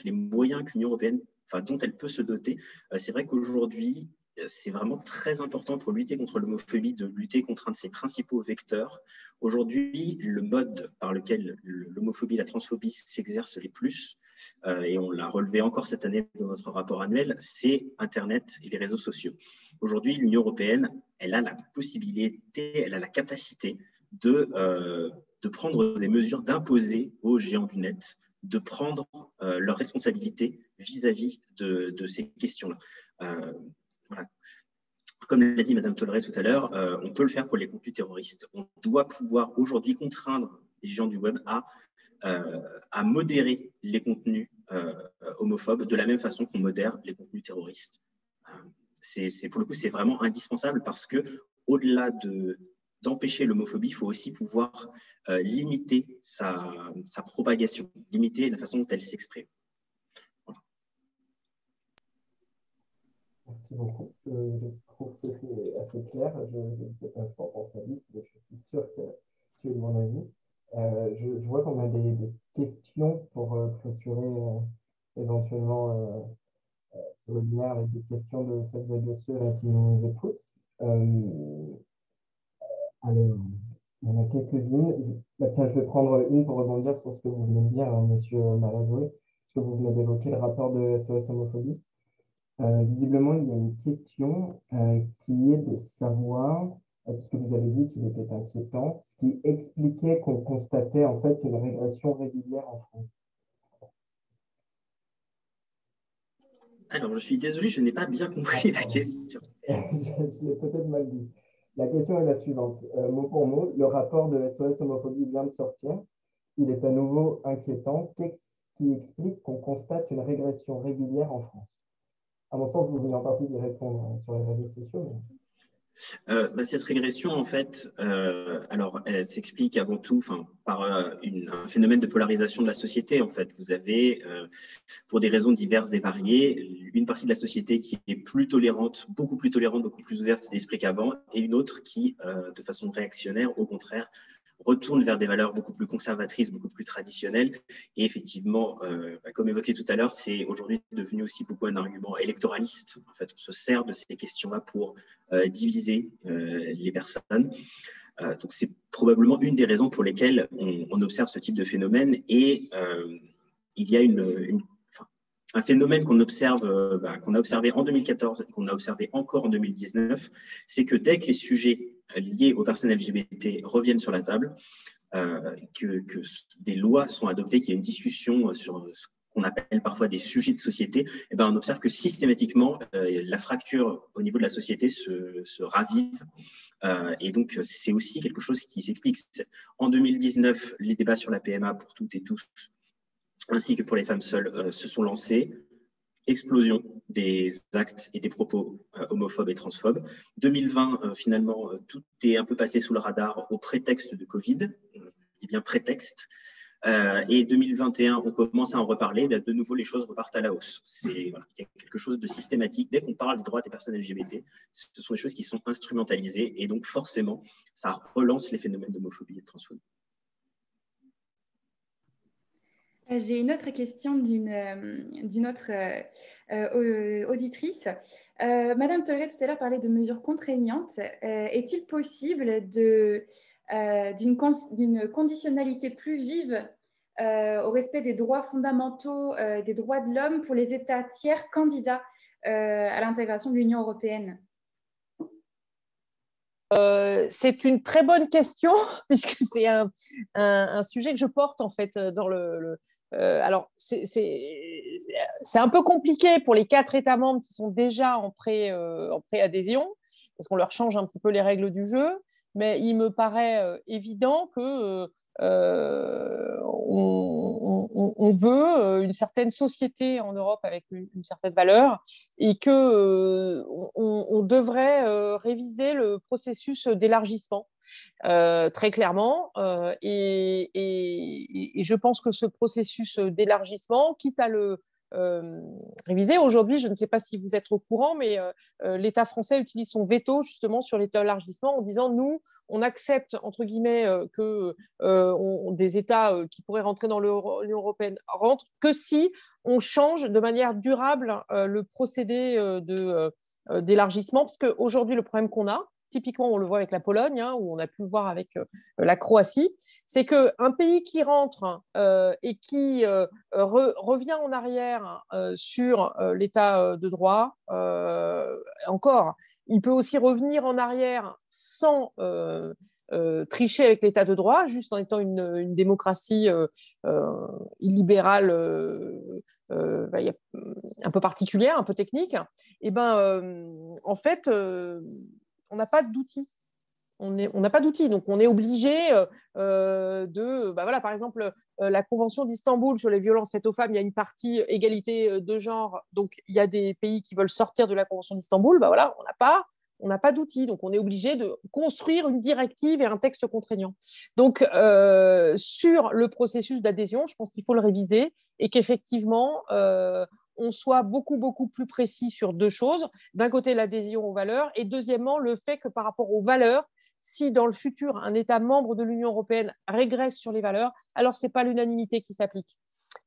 les moyens que l'Union européenne, dont elle peut se doter. C'est vrai qu'aujourd'hui, c'est vraiment très important pour lutter contre l'homophobie de lutter contre un de ses principaux vecteurs. Aujourd'hui, le mode par lequel l'homophobie et la transphobie s'exercent les plus, et on l'a relevé encore cette année dans notre rapport annuel, c'est Internet et les réseaux sociaux. Aujourd'hui, l'Union européenne, elle a la possibilité, elle a la capacité de prendre des mesures, d'imposer aux géants du net de prendre leurs responsabilités vis-à-vis de ces questions-là. Voilà. Comme l'a dit Mme Tolleret tout à l'heure, on peut le faire pour les contenus terroristes. On doit pouvoir aujourd'hui contraindre les géants du web à modérer les contenus homophobes de la même façon qu'on modère les contenus terroristes. Pour le coup, c'est vraiment indispensable parce que au-delà d'empêcher l'homophobie, il faut aussi pouvoir limiter sa propagation, limiter la façon dont elle s'exprime. Merci beaucoup. Je trouve que c'est assez clair. Je ne sais pas ce qu'en pense Alice, mais je suis sûr que tu es de mon avis. Je vois qu'on a des questions pour clôturer éventuellement ce webinaire avec des questions de celles et de ceux là, qui nous écoutent. Alors, il y en a quelques-unes. Tiens, je vais prendre une pour rebondir sur ce que vous venez de dire, hein, Monsieur Marazoué, ce que vous venez d'évoquer, le rapport de SOS Homophobie. Visiblement, il y a une question qui est de savoir, puisque vous avez dit qu'il était inquiétant, ce qui expliquait qu'on constatait en fait une régression régulière en France. Alors, je suis désolé, je n'ai pas bien compris la question. Je l'ai peut-être mal dit. La question est la suivante. Mot pour mot, le rapport de SOS Homophobie vient de sortir. Il est à nouveau inquiétant. Qu'est-ce qui explique qu'on constate une régression régulière en France? À mon sens, vous venez en partie d'y répondre sur les réseaux sociaux. Mais... cette régression, en fait, elle s'explique avant tout par un phénomène de polarisation de la société. En fait, vous avez, pour des raisons diverses et variées, une partie de la société qui est plus tolérante, beaucoup plus ouverte d'esprit qu'avant, et une autre qui, de façon réactionnaire, au contraire, retourne vers des valeurs beaucoup plus conservatrices, beaucoup plus traditionnelles. Et effectivement, comme évoqué tout à l'heure, c'est aujourd'hui devenu aussi beaucoup un argument électoraliste. En fait, on se sert de ces questions-là pour diviser les personnes. Donc, c'est probablement une des raisons pour lesquelles on observe ce type de phénomène. Et il y a un phénomène qu'on a observé en 2014 et qu'on a observé encore en 2019, c'est que dès que les sujets liés aux personnes LGBT reviennent sur la table, que des lois sont adoptées, qu'il y a une discussion sur ce qu'on appelle parfois des sujets de société, et on observe que systématiquement, la fracture au niveau de la société se ravive. Et donc, c'est aussi quelque chose qui s'explique. En 2019, les débats sur la PMA pour toutes et tous, ainsi que pour les femmes seules, se sont lancés. Explosion des actes et des propos homophobes et transphobes. 2020, finalement, tout est un peu passé sous le radar au prétexte de Covid. Je dis bien prétexte. Et 2021, on commence à en reparler. Là, de nouveau, les choses repartent à la hausse. Voilà, il y a quelque chose de systématique. Dès qu'on parle des droits des personnes LGBT, ce sont des choses qui sont instrumentalisées. Et donc, forcément, ça relance les phénomènes d'homophobie et de transphobie. J'ai une autre question d'une autre auditrice. Madame Tollet, tout à l'heure, parlait de mesures contraignantes. Est-il possible d'une conditionnalité plus vive au respect des droits fondamentaux, des droits de l'homme pour les États tiers candidats à l'intégration de l'Union européenne? C'est une très bonne question, puisque c'est un sujet que je porte en fait dans alors, c'est un peu compliqué pour les 4 États membres qui sont déjà en préadhésion, parce qu'on leur change un petit peu les règles du jeu, mais il me paraît évident que on veut une certaine société en Europe avec une certaine valeur et que on devrait réviser le processus d'élargissement très clairement et je pense que ce processus d'élargissement, quitte à le réviser aujourd'hui, je ne sais pas si vous êtes au courant, mais l'État français utilise son veto justement sur l'élargissement en disant nous on accepte, entre guillemets, que des États qui pourraient rentrer dans l'Union européenne rentrent que si on change de manière durable le procédé d'élargissement, parce qu'aujourd'hui, le problème qu'on a, typiquement, on le voit avec la Pologne, hein, où on a pu le voir avec la Croatie, c'est qu'un pays qui rentre et qui revient en arrière sur l'état de droit, encore, il peut aussi revenir en arrière sans tricher avec l'état de droit, juste en étant une démocratie illibérale un peu particulière, un peu technique. Et en fait, on n'a pas d'outils. On n'a pas d'outils, donc on est obligé voilà, par exemple, la Convention d'Istanbul sur les violences faites aux femmes, il y a une partie égalité de genre, donc il y a des pays qui veulent sortir de la Convention d'Istanbul, voilà, on n'a pas d'outils, donc on est obligé de construire une directive et un texte contraignant. Donc, sur le processus d'adhésion, je pense qu'il faut le réviser et qu'effectivement, on soit beaucoup, beaucoup plus précis sur 2 choses. D'un côté, l'adhésion aux valeurs et deuxièmement, le fait que par rapport aux valeurs, si dans le futur, un État membre de l'Union européenne régresse sur les valeurs, alors ce n'est pas l'unanimité qui s'applique.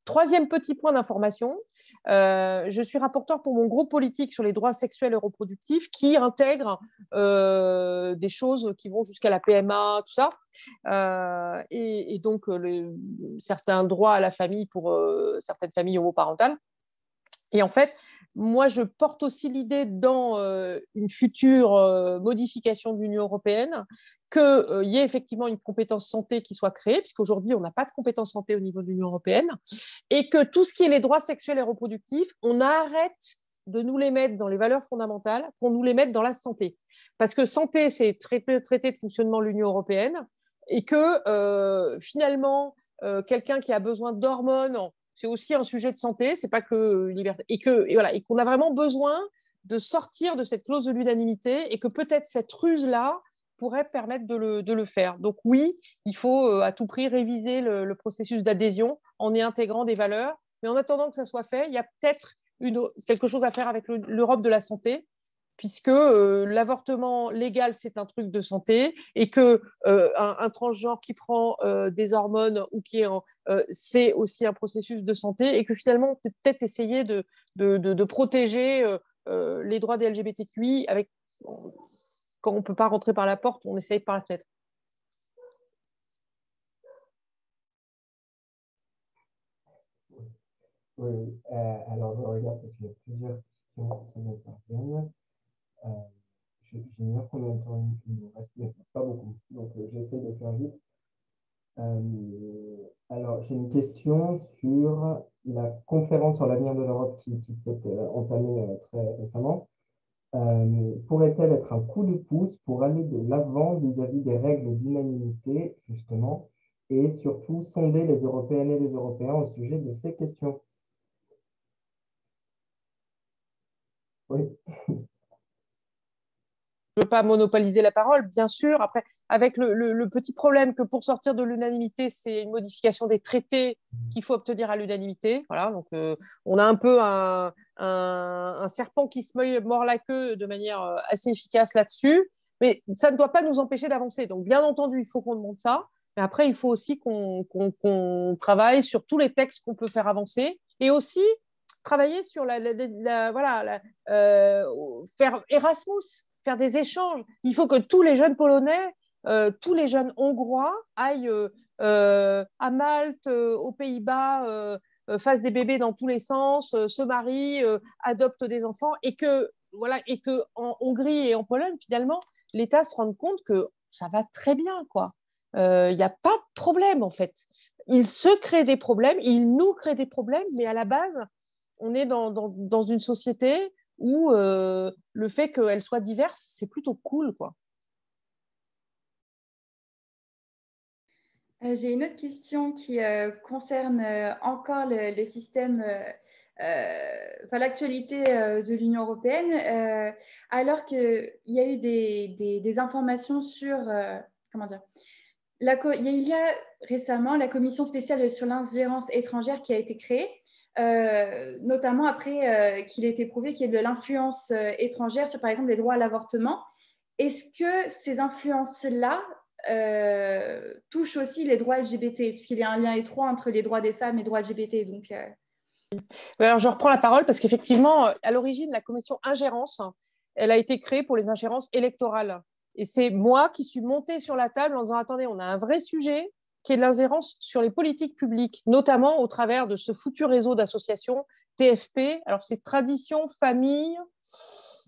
3e petit point d'information, je suis rapporteur pour mon groupe politique sur les droits sexuels et reproductifs qui intègre des choses qui vont jusqu'à la PMA, tout ça, et donc certains droits à la famille pour certaines familles homoparentales. Et en fait, moi, je porte aussi l'idée dans une future modification de l'Union européenne qu'il y ait effectivement une compétence santé qui soit créée, puisqu'aujourd'hui, on n'a pas de compétence santé au niveau de l'Union européenne, et que tout ce qui est les droits sexuels et reproductifs, on arrête de nous les mettre dans les valeurs fondamentales, qu'on nous les mette dans la santé. Parce que santé, c'est traité de fonctionnement de l'Union européenne, et que finalement, quelqu'un qui a besoin d'hormones, c'est aussi un sujet de santé, c'est pas que liberté, et qu'on a vraiment besoin de sortir de cette clause de l'unanimité et que peut-être cette ruse-là pourrait permettre de le faire. Donc oui, il faut à tout prix réviser le processus d'adhésion en y intégrant des valeurs, mais en attendant que ça soit fait, il y a peut-être quelque chose à faire avec l'Europe de la santé, puisque l'avortement légal, c'est un truc de santé, et qu'un transgenre qui prend des hormones ou qui est c'est aussi un processus de santé, et que finalement, on peut peut-être essayer de protéger les droits des LGBTQI quand on ne peut pas rentrer par la porte, on essaye par la fenêtre. Oui, alors je regarde parce qu'il y a plusieurs questions qui me parviennent. J'ignore combien de temps il nous reste, mais pas beaucoup. Donc, j'essaie de faire vite. Alors, j'ai une question sur la conférence sur l'avenir de l'Europe qui s'est entamée très récemment. pourrait-elle être un coup de pouce pour aller de l'avant vis-à-vis des règles d'unanimité, justement, et surtout sonder les Européennes et les Européens au sujet de ces questions? Oui. Je ne veux pas monopoliser la parole, bien sûr. Après, avec le petit problème que pour sortir de l'unanimité, c'est une modification des traités qu'il faut obtenir à l'unanimité. Voilà, donc on a un peu un serpent qui se mord la queue de manière assez efficace là-dessus, mais ça ne doit pas nous empêcher d'avancer. Donc, bien entendu, il faut qu'on demande ça, mais après, il faut aussi qu'on travaille sur tous les textes qu'on peut faire avancer et aussi travailler sur faire Erasmus, faire des échanges. Il faut que tous les jeunes Polonais, tous les jeunes Hongrois aillent à Malte, aux Pays-Bas, fassent des bébés dans tous les sens, se marient, adoptent des enfants, et que en Hongrie et en Pologne, finalement, l'État se rende compte que ça va très bien, quoi. Il n'y a pas de problème, en fait. Il se crée des problèmes, il nous crée des problèmes, mais à la base, on est dans une société où le fait qu'elle soit diverse, c'est plutôt cool, quoi. J'ai une autre question qui concerne encore le système, l'actualité de l'Union européenne. Alors qu'il y a eu des informations sur, comment dire, il y a récemment la commission spéciale sur l'ingérence étrangère qui a été créée. Notamment après qu'il ait été prouvé qu'il y a de l'influence étrangère sur, par exemple, les droits à l'avortement. Est-ce que ces influences-là touchent aussi les droits LGBT, puisqu'il y a un lien étroit entre les droits des femmes et les droits LGBT, donc, Alors, je reprends la parole parce qu'effectivement, à l'origine, la commission ingérence, elle a été créée pour les ingérences électorales. Et c'est moi qui suis montée sur la table en disant, attendez, on a un vrai sujet qui est de l'ingérence sur les politiques publiques, notamment au travers de ce foutu réseau d'associations TFP. Alors, c'est Tradition, Famille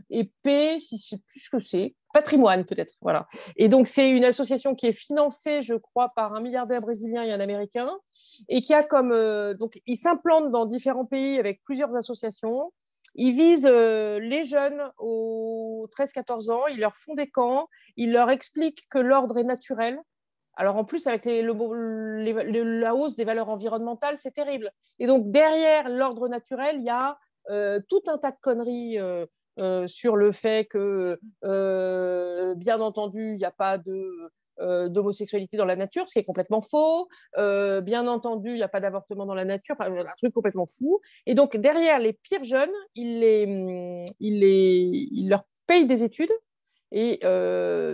et P, je ne sais plus ce que c'est, Patrimoine peut-être. Voilà. Et donc, c'est une association qui est financée, je crois, par un milliardaire brésilien et un américain, et qui a comme... donc, ils s'implantent dans différents pays avec plusieurs associations. Ils visent les jeunes aux 13-14 ans, ils leur font des camps, ils leur expliquent que l'ordre est naturel. Alors en plus, avec la hausse des valeurs environnementales, c'est terrible. Et donc derrière l'ordre naturel, il y a tout un tas de conneries sur le fait que, bien entendu, il n'y a pas d'homosexualité dans la nature, ce qui est complètement faux. Bien entendu, il n'y a pas d'avortement dans la nature, enfin, un truc complètement fou. Et donc derrière les pires jeunes, il leur paye des études et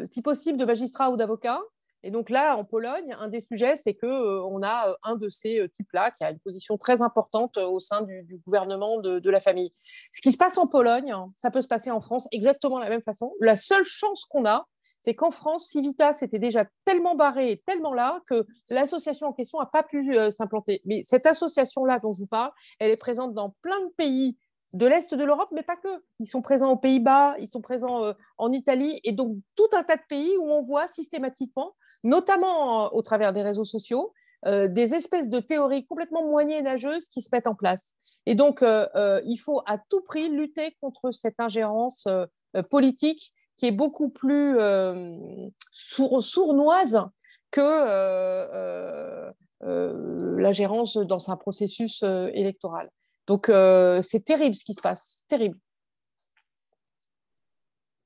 si possible de magistrat ou d'avocat. Et donc là, en Pologne, un des sujets, c'est qu'on a un de ces types-là qui a une position très importante au sein du gouvernement de la famille. Ce qui se passe en Pologne, ça peut se passer en France exactement de la même façon. La seule chance qu'on a, c'est qu'en France, Civitas était déjà tellement barré et tellement là que l'association en question n'a pas pu s'implanter. Mais cette association-là dont je vous parle, elle est présente dans plein de pays de l'Est de l'Europe, mais pas que. Ils sont présents aux Pays-Bas, ils sont présents en Italie, et donc tout un tas de pays où on voit systématiquement, notamment au travers des réseaux sociaux, des espèces de théories complètement moyenâgeuses qui se mettent en place. Et donc, il faut à tout prix lutter contre cette ingérence politique qui est beaucoup plus sournoise que l'ingérence dans un processus électoral. Donc, c'est terrible ce qui se passe, terrible.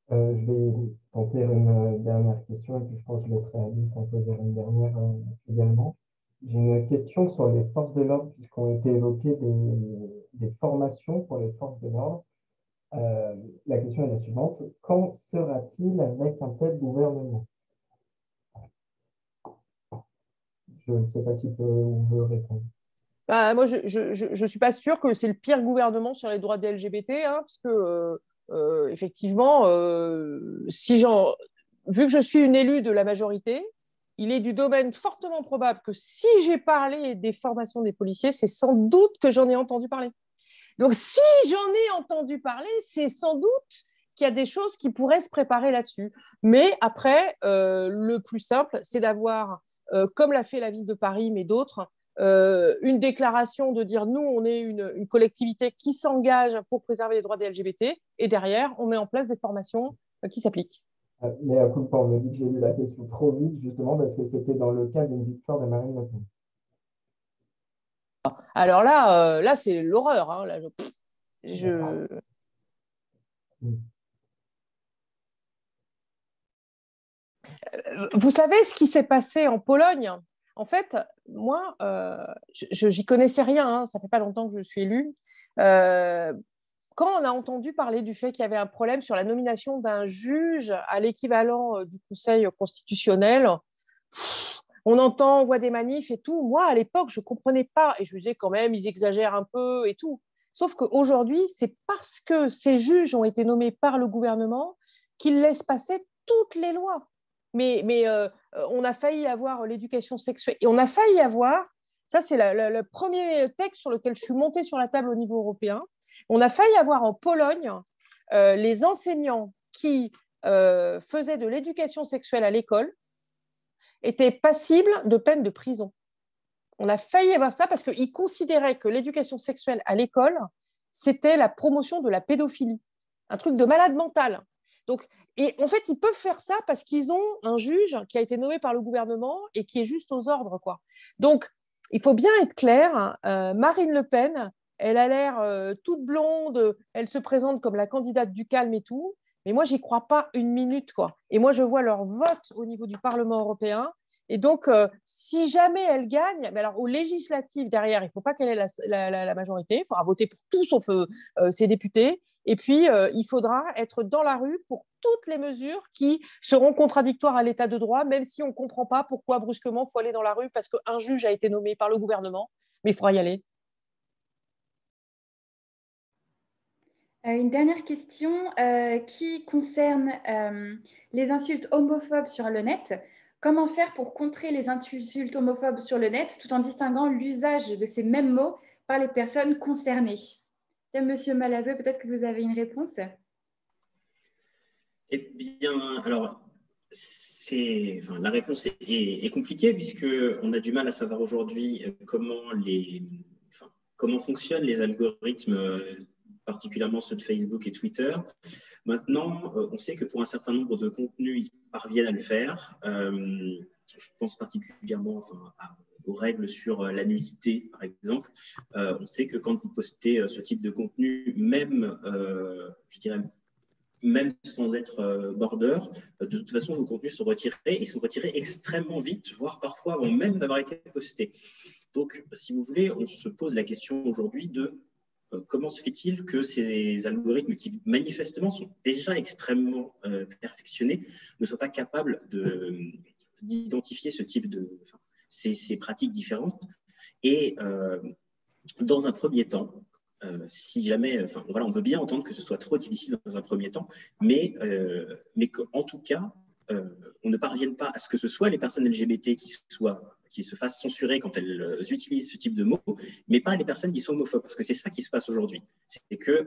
Je vais tenter une dernière question et puis je pense que je laisserai Alice en poser une dernière également. J'ai une question sur les forces de l'ordre, puisqu'on été évoqué des formations pour les forces de l'ordre. La question est la suivante. Quand sera-t-il avec un tel gouvernement? Je ne sais pas qui peut ou veut répondre. Bah, moi, je suis pas sûre que c'est le pire gouvernement sur les droits des LGBT, hein, parce que effectivement, vu que je suis une élue de la majorité, il est du domaine fortement probable que si j'ai parlé des formations des policiers, c'est sans doute que j'en ai entendu parler. Donc, si j'en ai entendu parler, c'est sans doute qu'il y a des choses qui pourraient se préparer là-dessus. Mais après, le plus simple, c'est d'avoir, comme l'a fait la ville de Paris, mais d'autres, une déclaration de dire nous, on est une collectivité qui s'engage pour préserver les droits des LGBT, et derrière, on met en place des formations qui s'appliquent. Mais à coup de temps, on me dit que j'ai lu la question trop vite, justement, parce que c'était dans le cas d'une victoire de Marine Le Pen. Alors là c'est l'horreur. Hein. Là, je... Vous savez ce qui s'est passé en Pologne? En fait, moi, j'y connaissais rien. Hein. Ça fait pas longtemps que je suis élue. Quand on a entendu parler du fait qu'il y avait un problème sur la nomination d'un juge à l'équivalent du Conseil constitutionnel, on entend, on voit des manifs et tout. Moi, à l'époque, je ne comprenais pas. Et je me disais quand même, ils exagèrent un peu et tout. Sauf qu'aujourd'hui, c'est parce que ces juges ont été nommés par le gouvernement qu'ils laissent passer toutes les lois. Mais on a failli avoir l'éducation sexuelle. Et on a failli avoir, ça c'est le premier texte sur lequel je suis montée sur la table au niveau européen, on a failli avoir en Pologne les enseignants qui faisaient de l'éducation sexuelle à l'école étaient passibles de peine de prison. On a failli avoir ça parce qu'ils considéraient que l'éducation sexuelle à l'école, c'était la promotion de la pédophilie, un truc de malade mental. Donc, et en fait, ils peuvent faire ça parce qu'ils ont un juge qui a été nommé par le gouvernement et qui est juste aux ordres, quoi. Donc, il faut bien être clair, Marine Le Pen, elle a l'air toute blonde, elle se présente comme la candidate du calme et tout, mais moi, j'y crois pas une minute, quoi. Et moi, je vois leur vote au niveau du Parlement européen. Et donc, si jamais elle gagne, mais alors aux législatives derrière, il ne faut pas qu'elle ait la majorité, il faudra voter pour tout sauf ses députés. Et puis, il faudra être dans la rue pour toutes les mesures qui seront contradictoires à l'état de droit, même si on ne comprend pas pourquoi brusquement il faut aller dans la rue parce qu'un juge a été nommé par le gouvernement, mais il faudra y aller. Une dernière question qui concerne les insultes homophobes sur le net. Comment faire pour contrer les insultes homophobes sur le net tout en distinguant l'usage de ces mêmes mots par les personnes concernées? Monsieur Malazo, peut-être que vous avez une réponse? Eh bien, alors, la réponse est compliquée puisqu'on a du mal à savoir aujourd'hui comment fonctionnent les algorithmes, particulièrement ceux de Facebook et Twitter. Maintenant, on sait que pour un certain nombre de contenus, ils parviennent à le faire. Je pense particulièrement aux règles sur la nudité, par exemple. On sait que quand vous postez ce type de contenu, même, je dirais, même sans être border, de toute façon, vos contenus sont retirés et sont retirés extrêmement vite, voire parfois avant même d'avoir été postés. Donc, si vous voulez, on se pose la question aujourd'hui de comment se fait-il que ces algorithmes qui manifestement sont déjà extrêmement perfectionnés ne soient pas capables d'identifier ce type ces pratiques différentes et dans un premier temps, si jamais, on veut bien entendre que ce soit trop difficile dans un premier temps, mais qu'en tout cas, on ne parvienne pas à ce que ce soit les personnes LGBT qui se fassent censurer quand elles utilisent ce type de mots, mais pas les personnes qui sont homophobes, parce que c'est ça qui se passe aujourd'hui. C'est que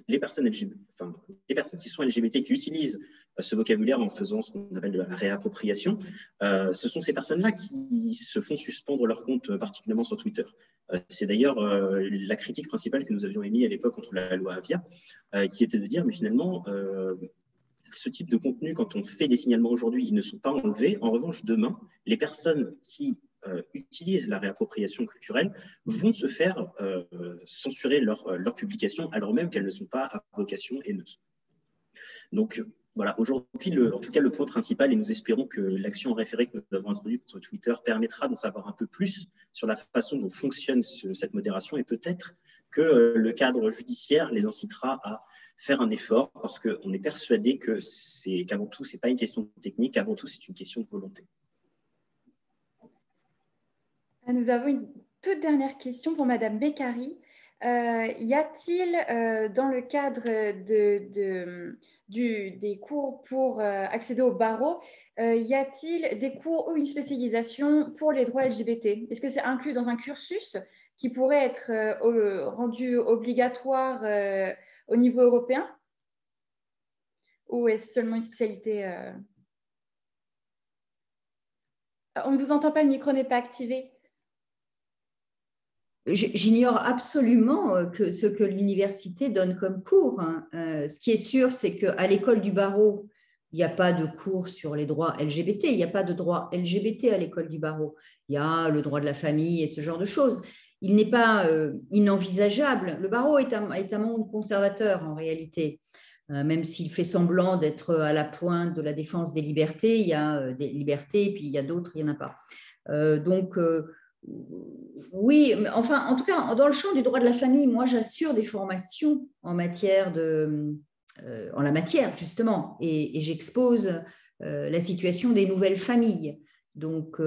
les personnes qui sont LGBT qui utilisent ce vocabulaire en faisant ce qu'on appelle de la réappropriation, ce sont ces personnes-là qui se font suspendre leur compte, particulièrement sur Twitter. C'est d'ailleurs la critique principale que nous avions émise à l'époque contre la loi Avia, qui était de dire, mais finalement, ce type de contenu, quand on fait des signalements aujourd'hui, ils ne sont pas enlevés. En revanche, demain, les personnes qui utilisent la réappropriation culturelle vont se faire censurer leur publication, alors même qu'elles ne sont pas à vocation haineuse. Donc, voilà, aujourd'hui, en tout cas, le point principal, et nous espérons que l'action référée que nous avons introduite sur Twitter permettra d'en savoir un peu plus sur la façon dont fonctionne cette modération et peut-être que le cadre judiciaire les incitera à faire un effort parce qu'on est persuadé qu'avant tout, ce n'est pas une question technique, avant tout, c'est une question de volonté. Nous avons une toute dernière question pour Madame Beccari. Y a-t-il, dans le cadre des cours pour accéder au barreau, y a-t-il des cours ou une spécialisation pour les droits LGBT? Est-ce que c'est inclus dans un cursus qui pourrait être rendu obligatoire au niveau européen? Ou est-ce seulement une spécialité On ne vous entend pas, le micro n'est pas activé. J'ignore absolument ce que l'université donne comme cours. Ce qui est sûr, c'est qu'à l'école du barreau, il n'y a pas de cours sur les droits LGBT, il n'y a pas de droit LGBT à l'école du barreau. Il y a le droit de la famille et ce genre de choses. Il n'est pas inenvisageable. Le barreau est un monde conservateur en réalité. Même s'il fait semblant d'être à la pointe de la défense des libertés, il y a des libertés et puis il y a d'autres, il n'y en a pas. Oui, enfin, en tout cas, dans le champ du droit de la famille, moi, j'assure des formations en matière en la matière, justement, et j'expose la situation des nouvelles familles. Donc,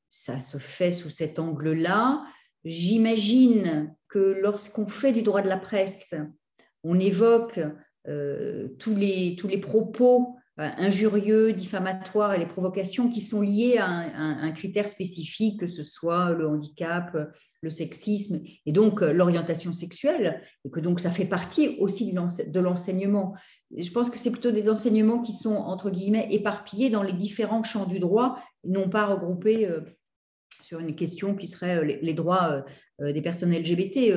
ça se fait sous cet angle-là. J'imagine que lorsqu'on fait du droit de la presse, on évoque tous les propos injurieux, diffamatoires et les provocations qui sont liées à un critère spécifique, que ce soit le handicap, le sexisme et donc l'orientation sexuelle, et que donc ça fait partie aussi de l'enseignement. Je pense que c'est plutôt des enseignements qui sont, entre guillemets, éparpillés dans les différents champs du droit, non pas regroupés sur une question qui serait les droits des personnes LGBT.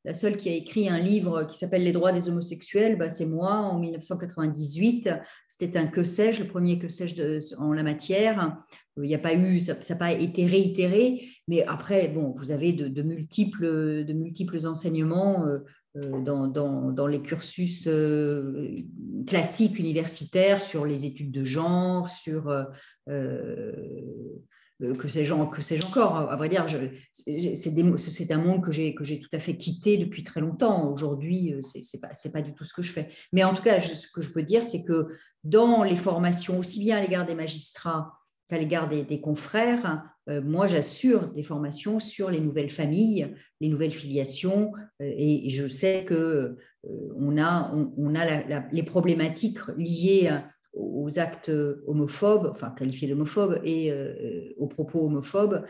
La seule qui a écrit un livre qui s'appelle « Les droits des homosexuels », c'est moi, en 1998. C'était un que sais-je, le premier que sais-je en la matière. Il n'y a pas eu, ça n'a pas été réitéré, mais après, bon, vous avez de multiples enseignements dans les cursus classiques universitaires sur les études de genre, sur que sais-je encore. À vrai dire, c'est un monde que j'ai tout à fait quitté depuis très longtemps. Aujourd'hui, c'est pas du tout ce que je fais. Mais en tout cas, ce que je peux dire, c'est que dans les formations, aussi bien à l'égard des magistrats qu'à l'égard des confrères, moi, j'assure des formations sur les nouvelles familles, les nouvelles filiations, et je sais que on a les problématiques liées aux actes homophobes, enfin qualifiés d'homophobes, et aux propos homophobes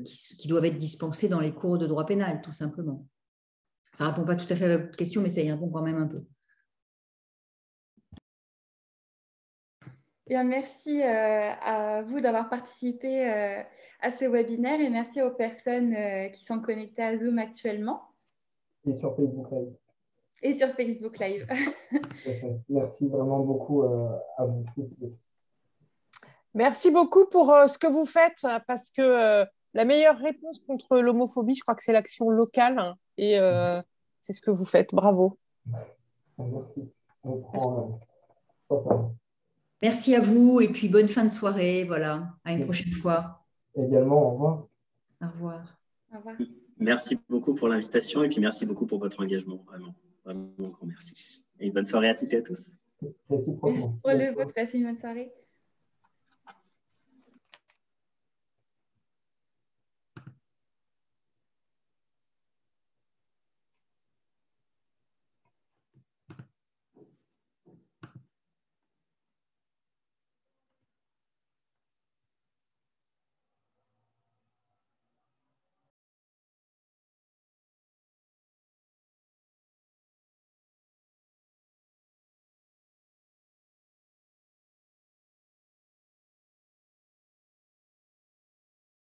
qui doivent être dispensés dans les cours de droit pénal, tout simplement. Ça ne répond pas tout à fait à votre question, mais ça y répond quand même un peu. Bien, merci à vous d'avoir participé à ce webinaire et merci aux personnes qui sont connectées à Zoom actuellement. Et sur Facebook Live. Et sur Facebook Live. Merci vraiment beaucoup à vous toutes. Merci beaucoup pour ce que vous faites, parce que la meilleure réponse contre l'homophobie, je crois que c'est l'action locale, hein, et c'est ce que vous faites. Bravo. Merci. On prend ça. Merci à vous et puis bonne fin de soirée. Voilà, à une prochaine fois. Également, au revoir. Au revoir. Au revoir. Merci beaucoup pour l'invitation et puis merci beaucoup pour votre engagement. Vraiment, vraiment un grand merci. Et une bonne soirée à toutes et à tous. Réciproquement. Merci pour le vote. Passez une bonne soirée.